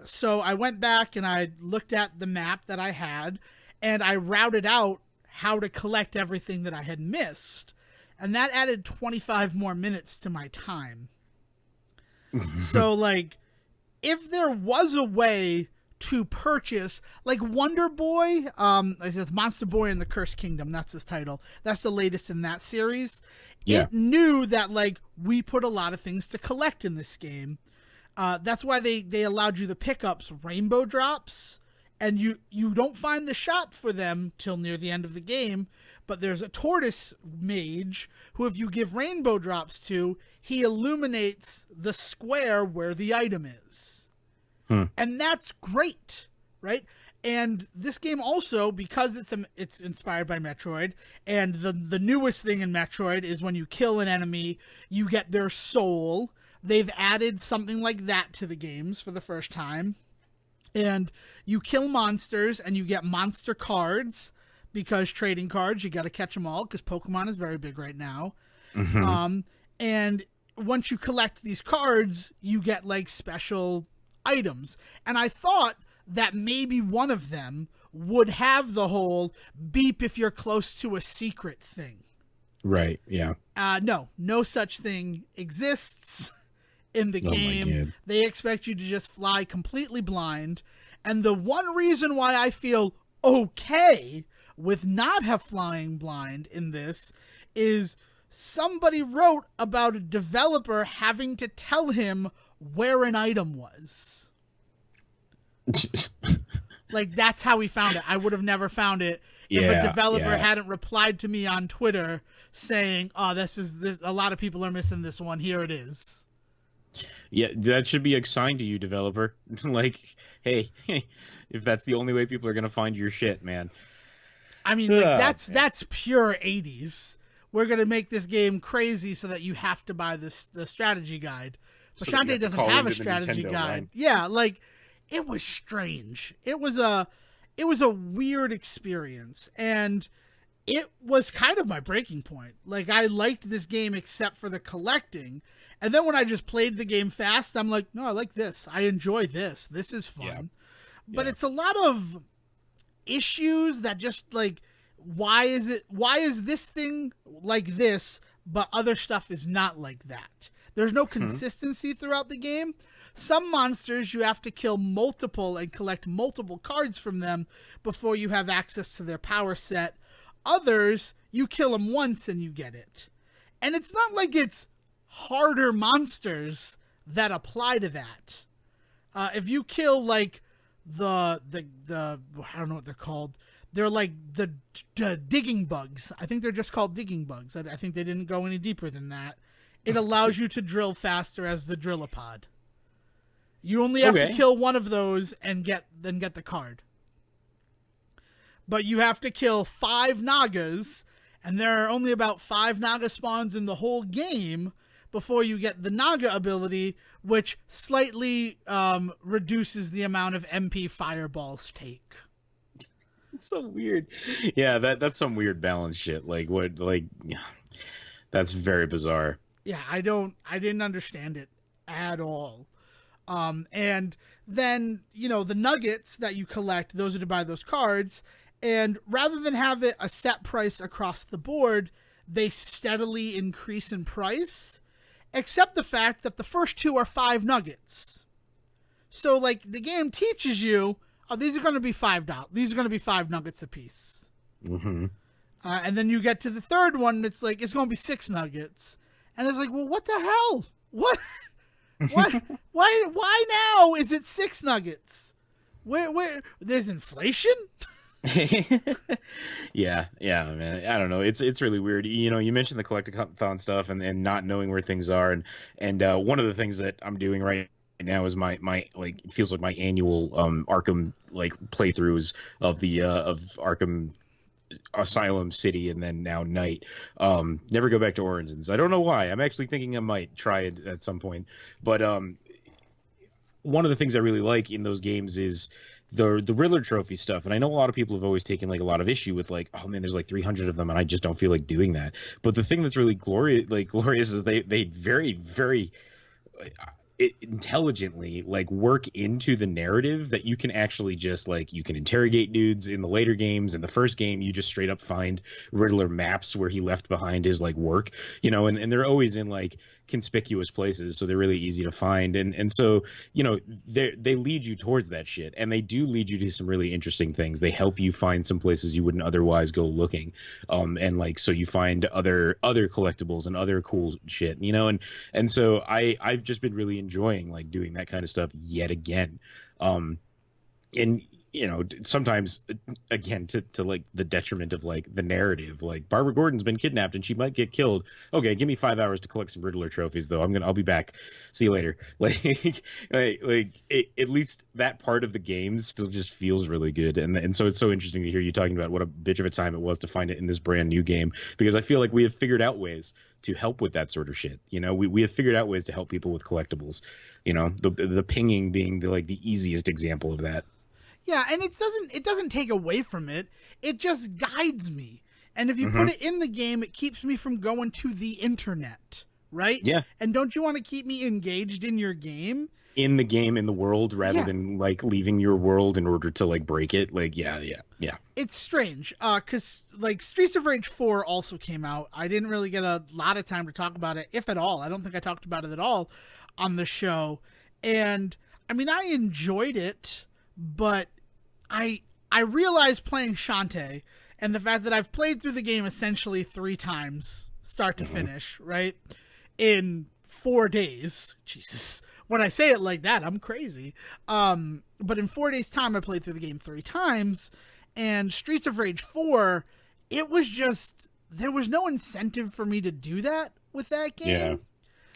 So I went back and I looked at the map that I had and I routed out how to collect everything that I had missed. And that added 25 more minutes to my time. So like, if there was a way to purchase, like Wonder Boy, it says Monster Boy and the Cursed Kingdom, that's his title. That's the latest in that series. Yeah. It knew that like we put a lot of things to collect in this game. That's why they allowed you the pickups, rainbow drops, and you don't find the shop for them till near the end of the game. But there's a tortoise mage who, if you give rainbow drops to, he illuminates the square where the item is. And that's great, right? And this game also, because it's inspired by Metroid, and the newest thing in Metroid is when you kill an enemy, you get their soul. They've added something like that to the games for the first time. And you kill monsters, and you get monster cards, because trading cards, you got to catch them all, because Pokemon is very big right now. And once you collect these cards, you get like special items. And I thought that maybe one of them would have the whole beep if you're close to a secret thing. Right. Yeah. No such thing exists in the Oh my game. God. They expect you to just fly completely blind. And the one reason why I feel okay with not have flying blind in this is somebody wrote about a developer having to tell him where an item was. Like, that's how we found it. I would have never found it if a developer hadn't replied to me on Twitter saying, "Oh, this. A lot of people are missing this one. Here it is." Yeah, that should be a sign to you, developer. Like, hey, if that's the only way people are gonna find your shit, man. I mean, like, that's pure 80s. We're gonna make this game crazy so that you have to buy the strategy guide. But So Shantae doesn't have a strategy guide. Line. Yeah, like, it was strange. It was a weird experience, and it was kind of my breaking point. Like, I liked this game except for the collecting, and then when I just played the game fast, I'm like, no, I like this. I enjoy this. This is fun. Yeah. But Yeah. it's a lot of issues that just, like, why is this thing like this, but other stuff is not like that? There's no consistency throughout the game. Some monsters you have to kill multiple and collect multiple cards from them before you have access to their power set. Others, you kill them once and you get it. And it's not like it's harder monsters that apply to that. If you kill, like, the I don't know what they're called. They're like the digging bugs. I think they're just called digging bugs. I think they didn't go any deeper than that. It allows you to drill faster as the Drillipod. You only have to kill one of those and get the card. But you have to kill 5 Nagas, and there are only about 5 Naga spawns in the whole game before you get the Naga ability, which slightly reduces the amount of MP fireballs take. It's so weird. Yeah, that's some weird balance shit. Like what? Like, yeah, that's very bizarre. Yeah, I didn't understand it at all. And then, you know, the nuggets that you collect, those are to buy those cards. And rather than have it a set price across the board, they steadily increase in price, except the fact that the first 2 are 5 nuggets. So, like, the game teaches you, oh, these are going to be $5. These are going to be 5 nuggets a piece. Mm-hmm. And then you get to the third one, and it's like, it's going to be 6 nuggets. And it's like, well, what the hell? What? Why now is it 6 nuggets? Where there's inflation? yeah, man. I don't know. It's really weird. You know, you mentioned the collectathon stuff and not knowing where things are, and one of the things that I'm doing right now is my like, it feels like my annual Arkham, like, playthroughs of the of Arkham Asylum City and then now Night. Never go back to Origins. I don't know why. I'm actually thinking I might try it at some point. But one of the things I really like in those games is the Riddler trophy stuff. And I know a lot of people have always taken, like, a lot of issue with, like, oh man, there's like 300 of them and I just don't feel like doing that. But the thing that's really glorious is they very, very intelligently, like, work into the narrative that you can actually just, like, you can interrogate dudes in the later games. In the first game, you just straight up find Riddler maps where he left behind his, like, work, you know, and they're always in, like, conspicuous places, so they're really easy to find, and so, you know, they lead you towards that shit, and they do lead you to some really interesting things. They help you find some places you wouldn't otherwise go looking, and, like, so you find other collectibles and other cool shit, you know, and so I've just been really enjoying, like, doing that kind of stuff yet again, and you know, sometimes, again, to like the detriment of, like, the narrative. Like, Barbara Gordon's been kidnapped and she might get killed. Okay, give me 5 hours to collect some Riddler trophies, though. I'll be back. See you later. Like, at least that part of the game still just feels really good, and so it's so interesting to hear you talking about what a bitch of a time it was to find it in this brand new game, because I feel like we have figured out ways to help with that sort of shit. You know, we have figured out ways to help people with collectibles. You know, the pinging being the easiest example of that. Yeah, and it doesn't take away from it. It just guides me. And if you put it in the game, it keeps me from going to the internet, right? Yeah. And don't you want to keep me engaged in your game? in the game, in the world, rather Yeah. than like leaving your world in order to like break it. Like, yeah. It's strange, because like Streets of Rage 4 also came out. I didn't really get a lot of time to talk about it, if at all. I don't think I talked about it at all on the show. And I mean, I enjoyed it, but I realized playing Shantae and the fact that I've played through the game essentially 3 times, start to finish, right? In 4 days. Jesus. When I say it like that, I'm crazy. But in 4 days' time, I played through the game 3 times. And Streets of Rage 4, it was just, there was no incentive for me to do that with that game.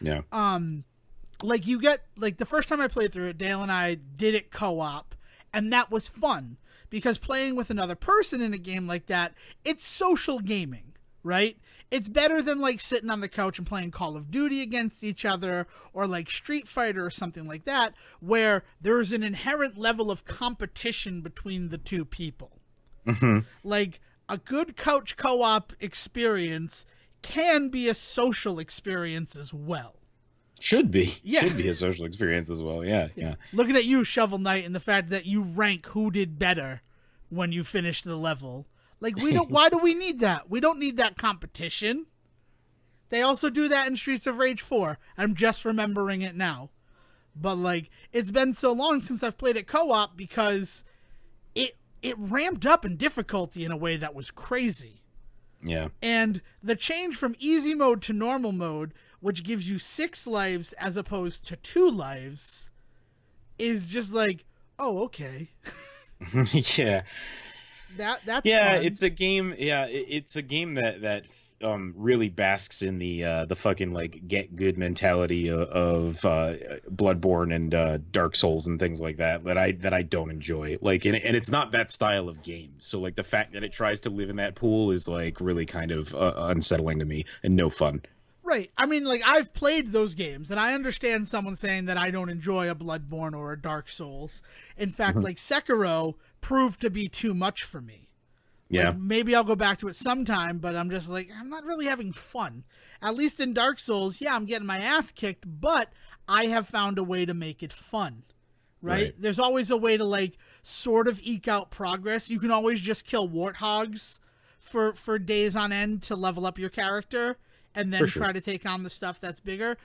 Yeah. Like you get, like the first time I played through it, Dale and I did it co-op, and that was fun. Because playing with another person in a game like that, it's social gaming, right? It's better than like sitting on the couch and playing Call of Duty against each other, or like Street Fighter or something like that, where there's an inherent level of competition between the two people. Like a good couch co-op experience can be a social experience as well. Should be. Yeah. Should be a social experience as well. Yeah. Looking at you, Shovel Knight, and the fact that you rank who did better when you finished the level. Like, we don't, why do we need that? We don't need that competition. They also do that in Streets of Rage 4. I'm just remembering it now. But like, it's been so long since I've played it co-op because it ramped up in difficulty in a way that was crazy. Yeah. And the change from easy mode to normal mode, which gives you 6 lives as opposed to 2 lives, is just like, oh, okay. Yeah. That's yeah, fun. it's a game. Yeah, it's a game that really basks in the fucking like get good mentality of Bloodborne and Dark Souls and things like that I don't enjoy. Like, and it's not that style of game. So like the fact that it tries to live in that pool is like really kind of unsettling to me and no fun. Right. I mean, like, I've played those games, and I understand someone saying that I don't enjoy a Bloodborne or a Dark Souls. In fact, like, Sekiro proved to be too much for me. Yeah. Like, maybe I'll go back to it sometime, but I'm just like, I'm not really having fun. At least in Dark Souls, yeah, I'm getting my ass kicked, but I have found a way to make it fun. Right? There's always a way to, like, sort of eke out progress. You can always just kill warthogs for days on end to level up your character, and then try to take on the stuff that's bigger.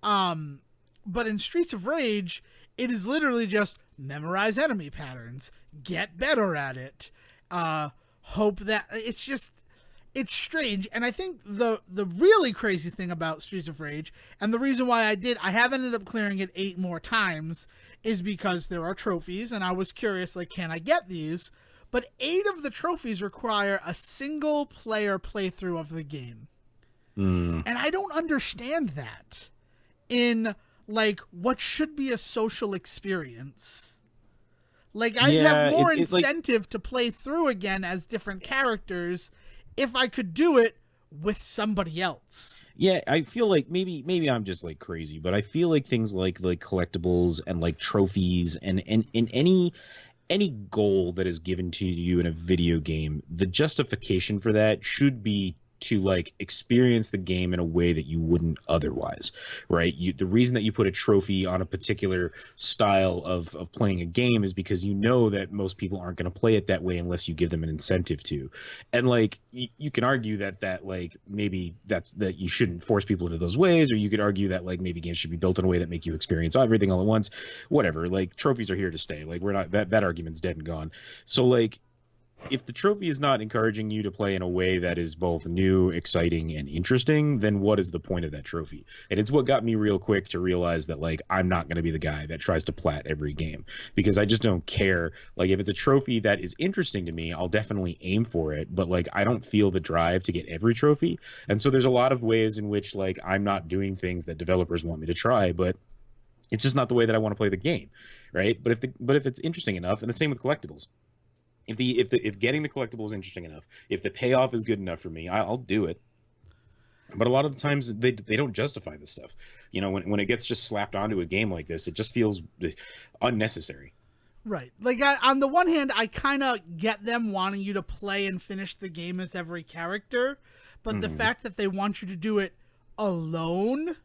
But in Streets of Rage, it is literally just memorize enemy patterns, get better at it, hope that it's strange. And I think the really crazy thing about Streets of Rage, and the reason why I have ended up clearing it 8 more times, is because there are trophies, and I was curious, like, can I get these? But 8 of the trophies require a single player playthrough of the game. And I don't understand that in, like, what should be a social experience. Like, I'd have more incentive to play through again as different characters if I could do it with somebody else. Yeah, I feel like maybe I'm just like crazy, but I feel like things like collectibles and like trophies and any goal that is given to you in a video game, the justification for that should be to like experience the game in a way that you wouldn't otherwise, right? The reason that you put a trophy on a particular style of playing a game is because you know that most people aren't going to play it that way unless you give them an incentive to. And like you can argue that like maybe that you shouldn't force people into those ways, or you could argue that like maybe games should be built in a way that make you experience everything all at once. Whatever, like trophies are here to stay. Like we're not that argument's dead and gone. So like if the trophy is not encouraging you to play in a way that is both new, exciting, and interesting, then what is the point of that trophy? And it's what got me real quick to realize that, like, I'm not going to be the guy that tries to plat every game, because I just don't care. Like, if it's a trophy that is interesting to me, I'll definitely aim for it, but, like, I don't feel the drive to get every trophy. And so there's a lot of ways in which, like, I'm not doing things that developers want me to try, but it's just not the way that I want to play the game, right? But if it's interesting enough, and the same with collectibles. If getting the collectible is interesting enough, if the payoff is good enough for me, I'll do it. But a lot of the times they don't justify this stuff. You know, when it gets just slapped onto a game like this, it just feels unnecessary. Right. Like, on the one hand, I kind of get them wanting you to play and finish the game as every character, but the fact that they want you to do it alone,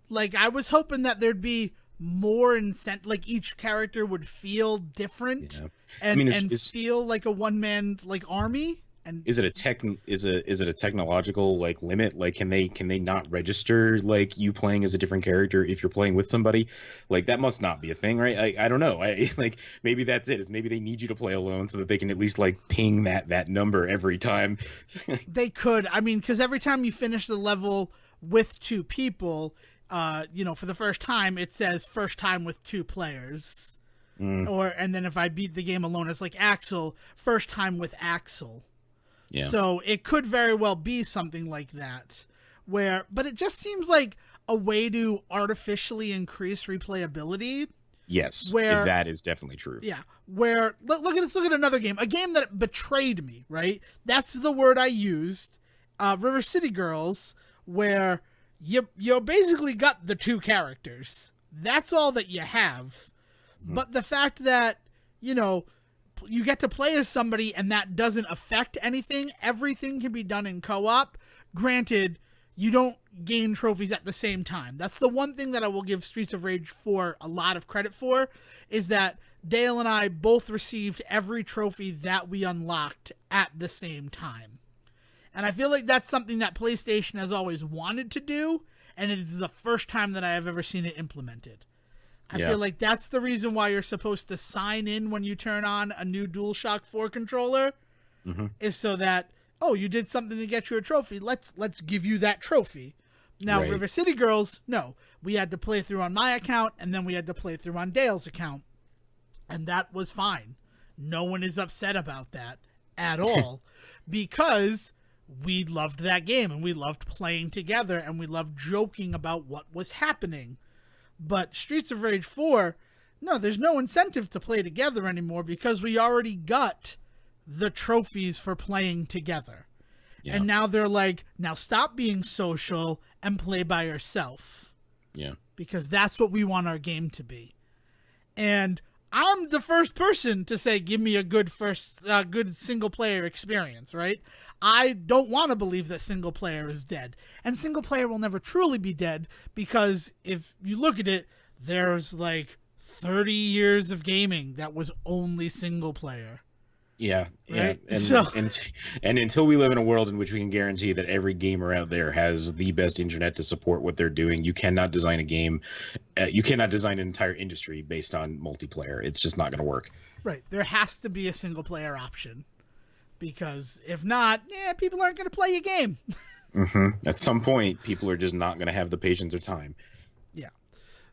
like, I was hoping that there'd be more like each character would feel different Yeah. I and mean, and feel like a one-man like army. And is it a is it a technological like limit? Like, can they not register like you playing as a different character if you're playing with somebody? Like, that must not be a thing, right? I don't know. I like, maybe that's it. Is maybe they need you to play alone so that they can at least like ping that number every time. they could, I mean, because every time you finish the level with two people, for the first time it says first time with two players. Mm, And then if I beat the game alone, it's like Axel, first time with Axel. yeah. So it could very well be something like that, but it just seems like a way to artificially increase replayability. Yes, Where that is definitely true. Yeah, where look at another game, a game that betrayed me. Right, that's the word I used. River City Girls, where you basically got the two characters. That's all that you have. But the fact that you get to play as somebody and that doesn't affect anything, everything can be done in co-op. Granted, you don't gain trophies at the same time. That's the one thing that I will give Streets of Rage 4 a lot of credit for, is that Dale and I both received every trophy that we unlocked at the same time. And I feel like that's something that PlayStation has always wanted to do, and it is the first time that I have ever seen it implemented. I feel like that's the reason why you're supposed to sign in when you turn on a new DualShock 4 controller, is so that, oh, you did something to get you a trophy. Let's give you that trophy. Now, Right. River City Girls, no. We had to play through on my account, and then we had to play through on Dale's account. And that was fine. No one is upset about that at all, because we loved that game, and we loved playing together, and we loved joking about what was happening. But Streets of Rage 4, no, there's no incentive to play together anymore because we already got the trophies for playing together. Yeah. And now they're like, now stop being social and play by yourself. Yeah. Because that's what we want our game to be. And I'm the first person to say, give me a good good single player experience, right? I don't want to believe that single player is dead. And single player will never truly be dead, because if you look at it, there's like 30 years of gaming that was only single player. Yeah, yeah, Right? and, So- and until we live in a world in which we can guarantee that every gamer out there has the best internet to support what they're doing, you cannot design a game, you cannot design an entire industry based on multiplayer. It's just not going to work. Right. There has to be a single player option, because if not, people aren't going to play your game. At some point, people are just not going to have the patience or time. Yeah.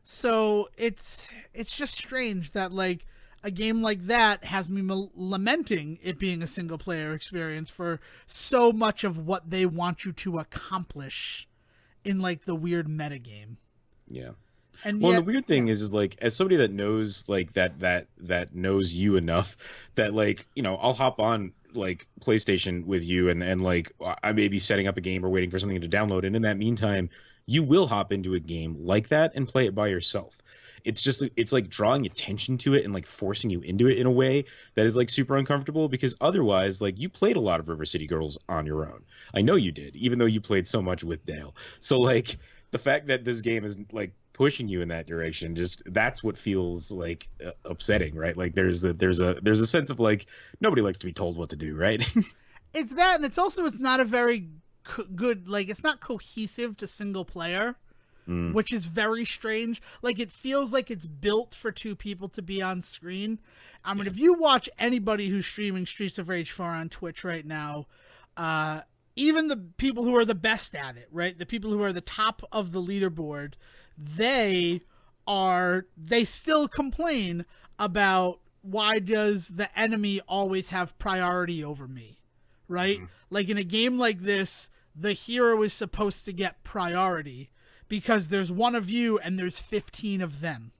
So it's just strange that like a game like that has me lamenting it being a single player experience for so much of what they want you to accomplish in like the weird metagame. Yeah. And Well, yet, and the weird thing is like, as somebody that knows like that knows you enough that like, I'll hop on like PlayStation with you and like I may be setting up a game or waiting for something to download, and in that meantime, you will hop into a game like that and play it by yourself. It's like drawing attention to it and like forcing you into it in a way that is like super uncomfortable, because otherwise, like, you played a lot of River City Girls on your own. I know you did, even though you played so much with Dale. So like the fact that this game is like pushing you in that direction, just that's what feels like upsetting, right? Like there's a sense of like nobody likes to be told what to do, right? it's that, and it's not a very good, like, it's not cohesive to single player. Which is very strange. Like, it feels like it's built for two people to be on screen. I mean, if you watch anybody who's streaming Streets of Rage 4 on Twitch right now, even the people who are the best at it, right? The people who are the top of the leaderboard, they still complain about, why does the enemy always have priority over me, right? Like, in a game like this, the hero is supposed to get priority, because there's one of you and there's 15 of them.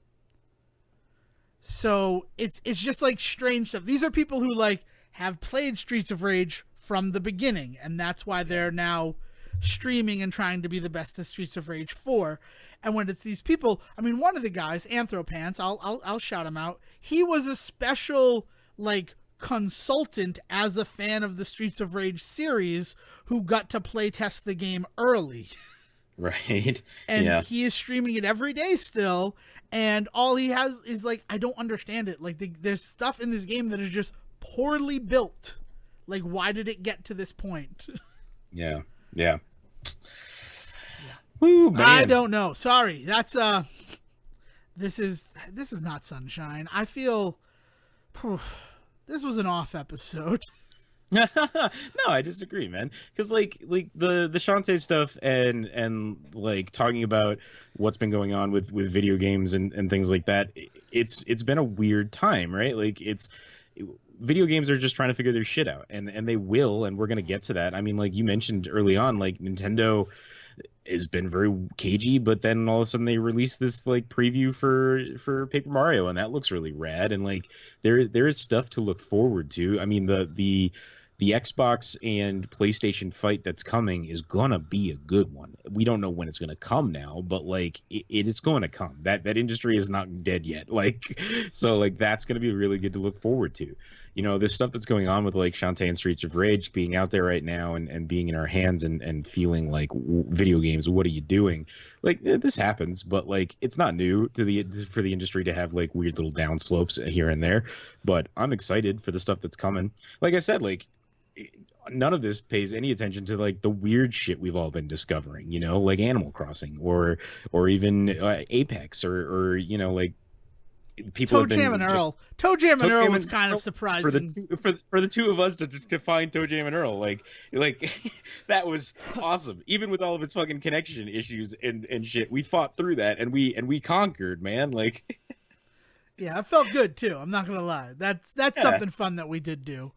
So it's just like strange stuff. These are people who like have played Streets of Rage from the beginning, and that's why they're now streaming and trying to be the best at Streets of Rage 4. And when it's these people, I mean, one of the guys, Anthropants, I'll shout him out. He was a special like consultant as a fan of the Streets of Rage series who got to play test the game early. Right. And Yeah. he is streaming it every day still. And all he has is like, I don't understand it. Like, there's stuff in this game that is just poorly built. Like, why did it get to this point? Yeah. Yeah. Yeah. Woo, I man. don't know. Sorry. That's this is not Sunshine. I feel whew, this was an off episode. No, I disagree, man. Because like the Shantae stuff and like talking about what's been going on with video games and things like that, it's been a weird time, right? Like it's video games are just trying to figure their shit out, and they will, and we're gonna get to that. I mean, like you mentioned early on, like Nintendo has been very cagey, but then all of a sudden they released this like preview for Paper Mario, and that looks really rad. And like there is stuff to look forward to. I mean, the Xbox and PlayStation fight that's coming is gonna be a good one. We don't know when it's gonna come now, but like it is going to come. That industry is not dead yet. Like so, like that's gonna be really good to look forward to. You know, this stuff that's going on with like Shantae and Streets of Rage being out there right now and being in our hands and feeling like video games. What are you doing? Like this happens, but like it's not new to the for the industry to have like weird little down slopes here and there. But I'm excited for the stuff that's coming. Like I said, like none of this pays any attention to like the weird shit we've all been discovering, you know, like Animal Crossing or even Apex or you know like people Toe have Jam been and just Earl. Toe Jam and Toe Earl Jam was and kind of Earl for the surprising. for the two of us to find Toe Jam and Earl like that was awesome. Even with all of its fucking connection issues and shit, we fought through that and we conquered, man. Like Yeah, it felt good too. I'm not gonna lie. That's yeah. something fun that we did do.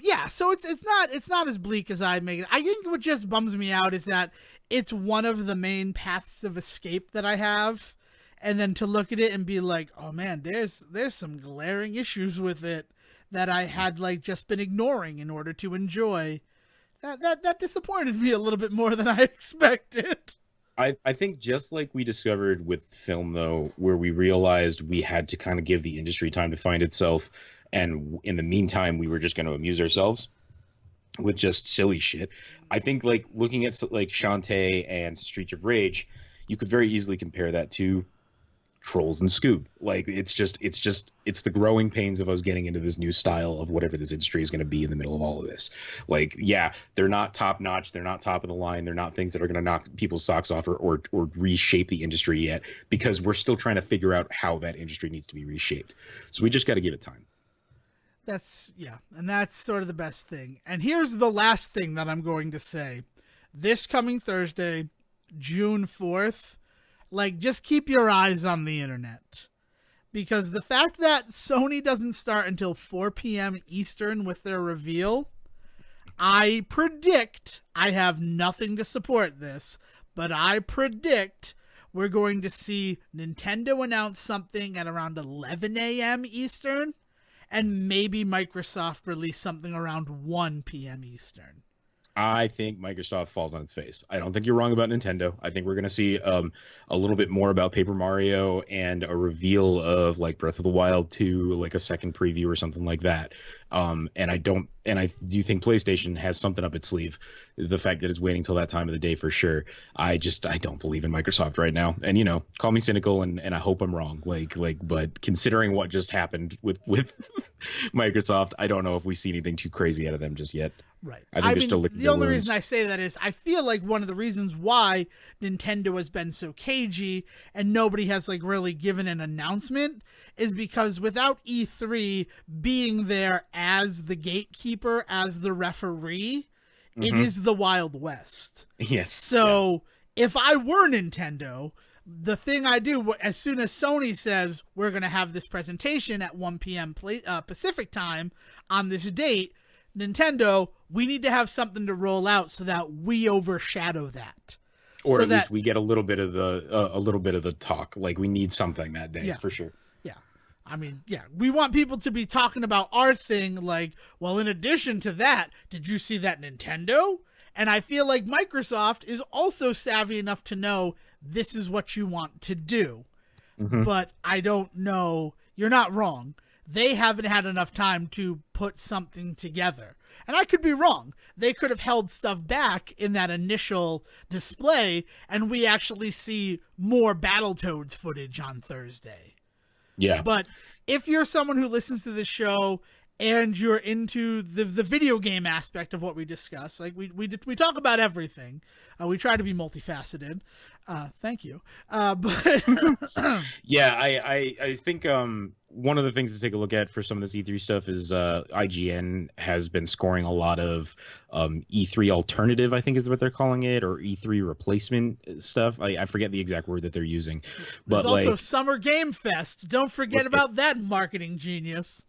Yeah, so it's not as bleak as I make it. I think what just bums me out is that it's one of the main paths of escape that I have, and then to look at it and be like, oh man, there's some glaring issues with it that I had like just been ignoring in order to enjoy. That disappointed me a little bit more than I expected. I think just like we discovered with film though, where we realized we had to kind of give the industry time to find itself, and in the meantime we were just going to amuse ourselves with just silly shit. I think like looking at like Shantae and Streets of Rage, you could very easily compare that to Trolls and Scoob. Like it's the growing pains of us getting into this new style of whatever this industry is going to be in the middle of all of this. Like yeah, they're not top notch, they're not top of the line, they're not things that are going to knock people's socks off or reshape the industry yet, because we're still trying to figure out how that industry needs to be reshaped. So we just got to give it time. And that's sort of the best thing. And here's the last thing that I'm going to say. This coming Thursday, June 4th, like just keep your eyes on the internet. Because the fact that Sony doesn't start until 4 p.m. Eastern with their reveal, I predict, I have nothing to support this, but I predict we're going to see Nintendo announce something at around 11 a.m. Eastern, and maybe Microsoft release something around 1 p.m. Eastern. I think Microsoft falls on its face. I don't think you're wrong about Nintendo. I think we're going to see a little bit more about Paper Mario and a reveal of like Breath of the Wild 2, like a second preview or something like that. And I do think PlayStation has something up its sleeve. The fact that it's waiting till that time of the day for sure. I don't believe in Microsoft right now. And you know, call me cynical and I hope I'm wrong. But considering what just happened with Microsoft, I don't know if we see anything too crazy out of them just yet. Right. I think they're still licking the their only wounds. reason I say that is I feel like one of the reasons why Nintendo has been so cagey and nobody has like really given an announcement is because without E3 being there as the gatekeeper, as the referee, it is the Wild West. Yes. So if I were Nintendo, the thing I do as soon as Sony says we're going to have this presentation at 1 p.m. Pacific time on this date, Nintendo, we need to have something to roll out so that we overshadow that, or so at least we get a little bit of the talk. Like we need something that day for sure. Yeah. I mean, yeah, we want people to be talking about our thing like, well, in addition to that, did you see that Nintendo? And I feel like Microsoft is also savvy enough to know this is what you want to do. But I don't know. You're not wrong. They haven't had enough time to put something together. And I could be wrong. They could have held stuff back in that initial display, and we actually see more Battletoads footage on Thursday. Yeah. But if you're someone who listens to this show and you're into the video game aspect of what we discuss, like we talk about everything. We try to be multifaceted. Thank you. But Yeah, I think one of the things to take a look at for some of this E3 stuff is IGN has been scoring a lot of E3 alternative, I think is what they're calling it, or E3 replacement stuff. I forget the exact word that they're using. But there's also like, Summer Game Fest. Don't forget about that marketing genius.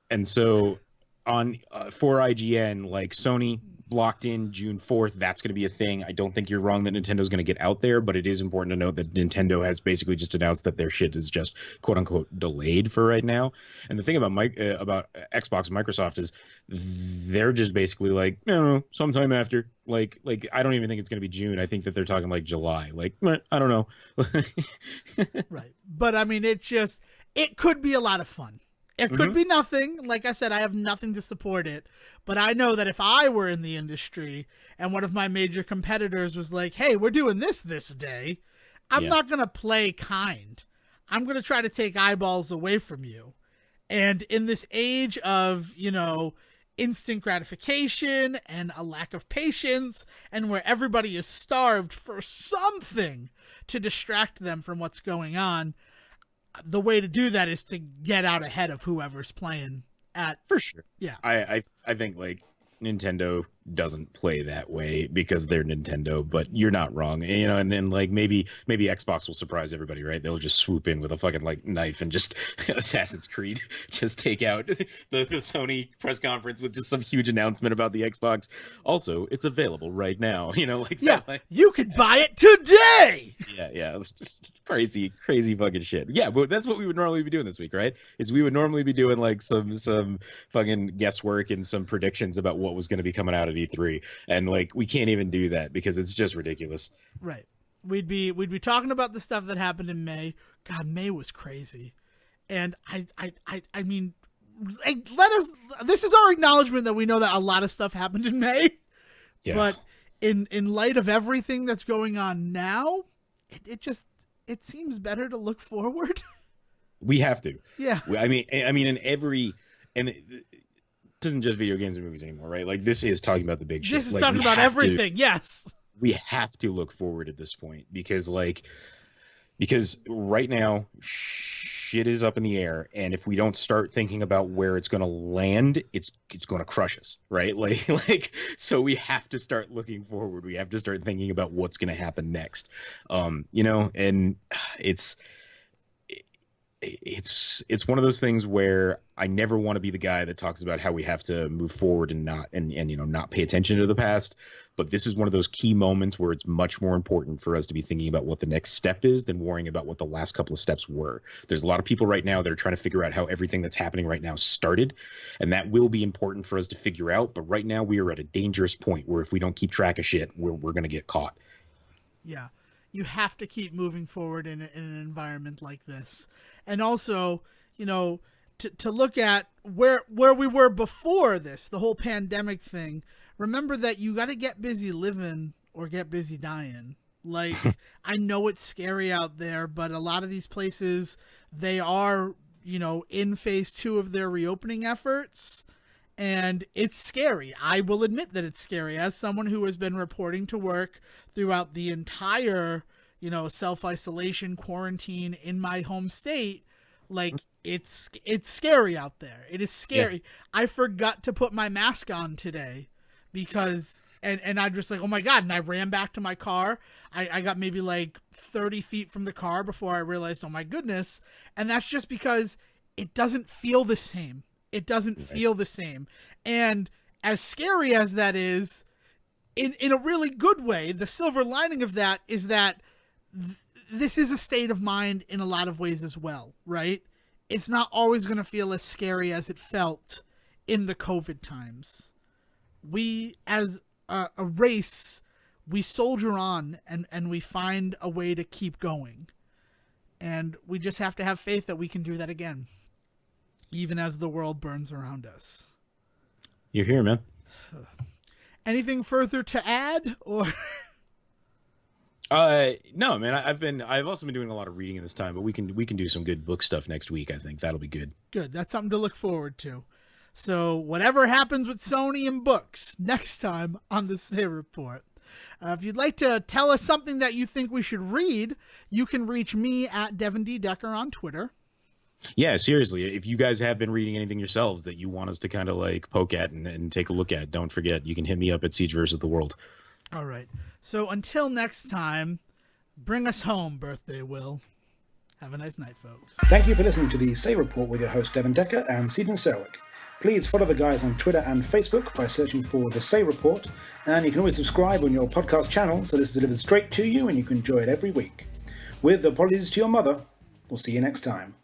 and so on for IGN, like Sony blocked in June 4th. That's going to be a thing. I don't think you're wrong that Nintendo's going to get out there, but it is important to note that Nintendo has basically just announced that their shit is just quote unquote delayed for right now. And the thing about Xbox and Microsoft is they're just basically like, no, sometime after. Like I don't even think it's going to be June. I think that they're talking like July. Like, I don't know. Right. But I mean, it could be a lot of fun. It could be nothing. Like I said, I have nothing to support it. But I know that if I were in the industry and one of my major competitors was like, hey, we're doing this day, I'm not going to play kind. I'm going to try to take eyeballs away from you. And in this age of, instant gratification and a lack of patience, and where everybody is starved for something to distract them from what's going on, the way to do that is to get out ahead of whoever's playing at. For sure. Yeah. I think like Nintendo doesn't play that way because they're Nintendo, but you're not wrong. And then like maybe Xbox will surprise everybody, right? They'll just swoop in with a fucking like knife and just Assassin's Creed just take out the Sony press conference with just some huge announcement about the Xbox. Also, it's available right now. You could buy it today. Yeah. Crazy fucking shit. Yeah, but that's what we would normally be doing this week, right? Is we would normally be doing like some fucking guesswork and some predictions about what was going to be coming out at E3, and like we can't even do that because it's just ridiculous. Right. We'd be talking about the stuff that happened in May. God, May was crazy. And I mean, let us. This is our acknowledgement that we know that a lot of stuff happened in May. Yeah. But in light of everything that's going on now, it seems better to look forward. We have to. Yeah. I mean, it isn't just video games and movies anymore, right? Like this is talking about the big shit. This is talking about everything. Yes. We have to look forward at this point because right now shit is up in the air, and if we don't start thinking about where it's going to land, it's going to crush us, right? Like so we have to start looking forward. We have to start thinking about what's going to happen next. And it's one of those things where I never want to be the guy that talks about how we have to move forward and not pay attention to the past. But this is one of those key moments where it's much more important for us to be thinking about what the next step is than worrying about what the last couple of steps were. There's a lot of people right now that are trying to figure out how everything that's happening right now started, and that will be important for us to figure out. But right now we are at a dangerous point where if we don't keep track of shit, we're going to get caught. Yeah. You have to keep moving forward in an environment like this. And also, to look at where we were before this, the whole pandemic thing, remember that you got to get busy living or get busy dying. Like, I know it's scary out there, but a lot of these places, they are, in phase 2 of their reopening efforts. And it's scary. I will admit that it's scary. As someone who has been reporting to work throughout the entire, self-isolation, quarantine in my home state, like, it's scary out there. It is scary. Yeah. I forgot to put my mask on today because, and I'm just like, oh my God. And I ran back to my car. I got maybe like 30 feet from the car before I realized, oh my goodness. And that's just because it doesn't feel the same. It doesn't feel the same. And as scary as that is, in a really good way, the silver lining of that is that this is a state of mind in a lot of ways as well, right? It's not always going to feel as scary as it felt in the COVID times. We, as a race, we soldier on and we find a way to keep going. And we just have to have faith that we can do that again, even as the world burns around us. You're here, man. Anything further to add, or? No, man. I've also been doing a lot of reading in this time, but we can do some good book stuff next week. I think that'll be good. Good. That's something to look forward to. So whatever happens with Sony and books next time on the Say Report. If you'd like to tell us something that you think we should read, you can reach me at Devin D. Decker on Twitter. Yeah, seriously. If you guys have been reading anything yourselves that you want us to kind of like poke at and take a look at, don't forget, you can hit me up at Siege versus the World. All right. So until next time, bring us home, Birthday Will. Have a nice night, folks. Thank you for listening to the Say Report with your host Devin Decker and Stephen Serwick. Please follow the guys on Twitter and Facebook by searching for The Say Report, and you can always subscribe on your podcast channel so this is delivered straight to you and you can enjoy it every week. With apologies to your mother, we'll see you next time.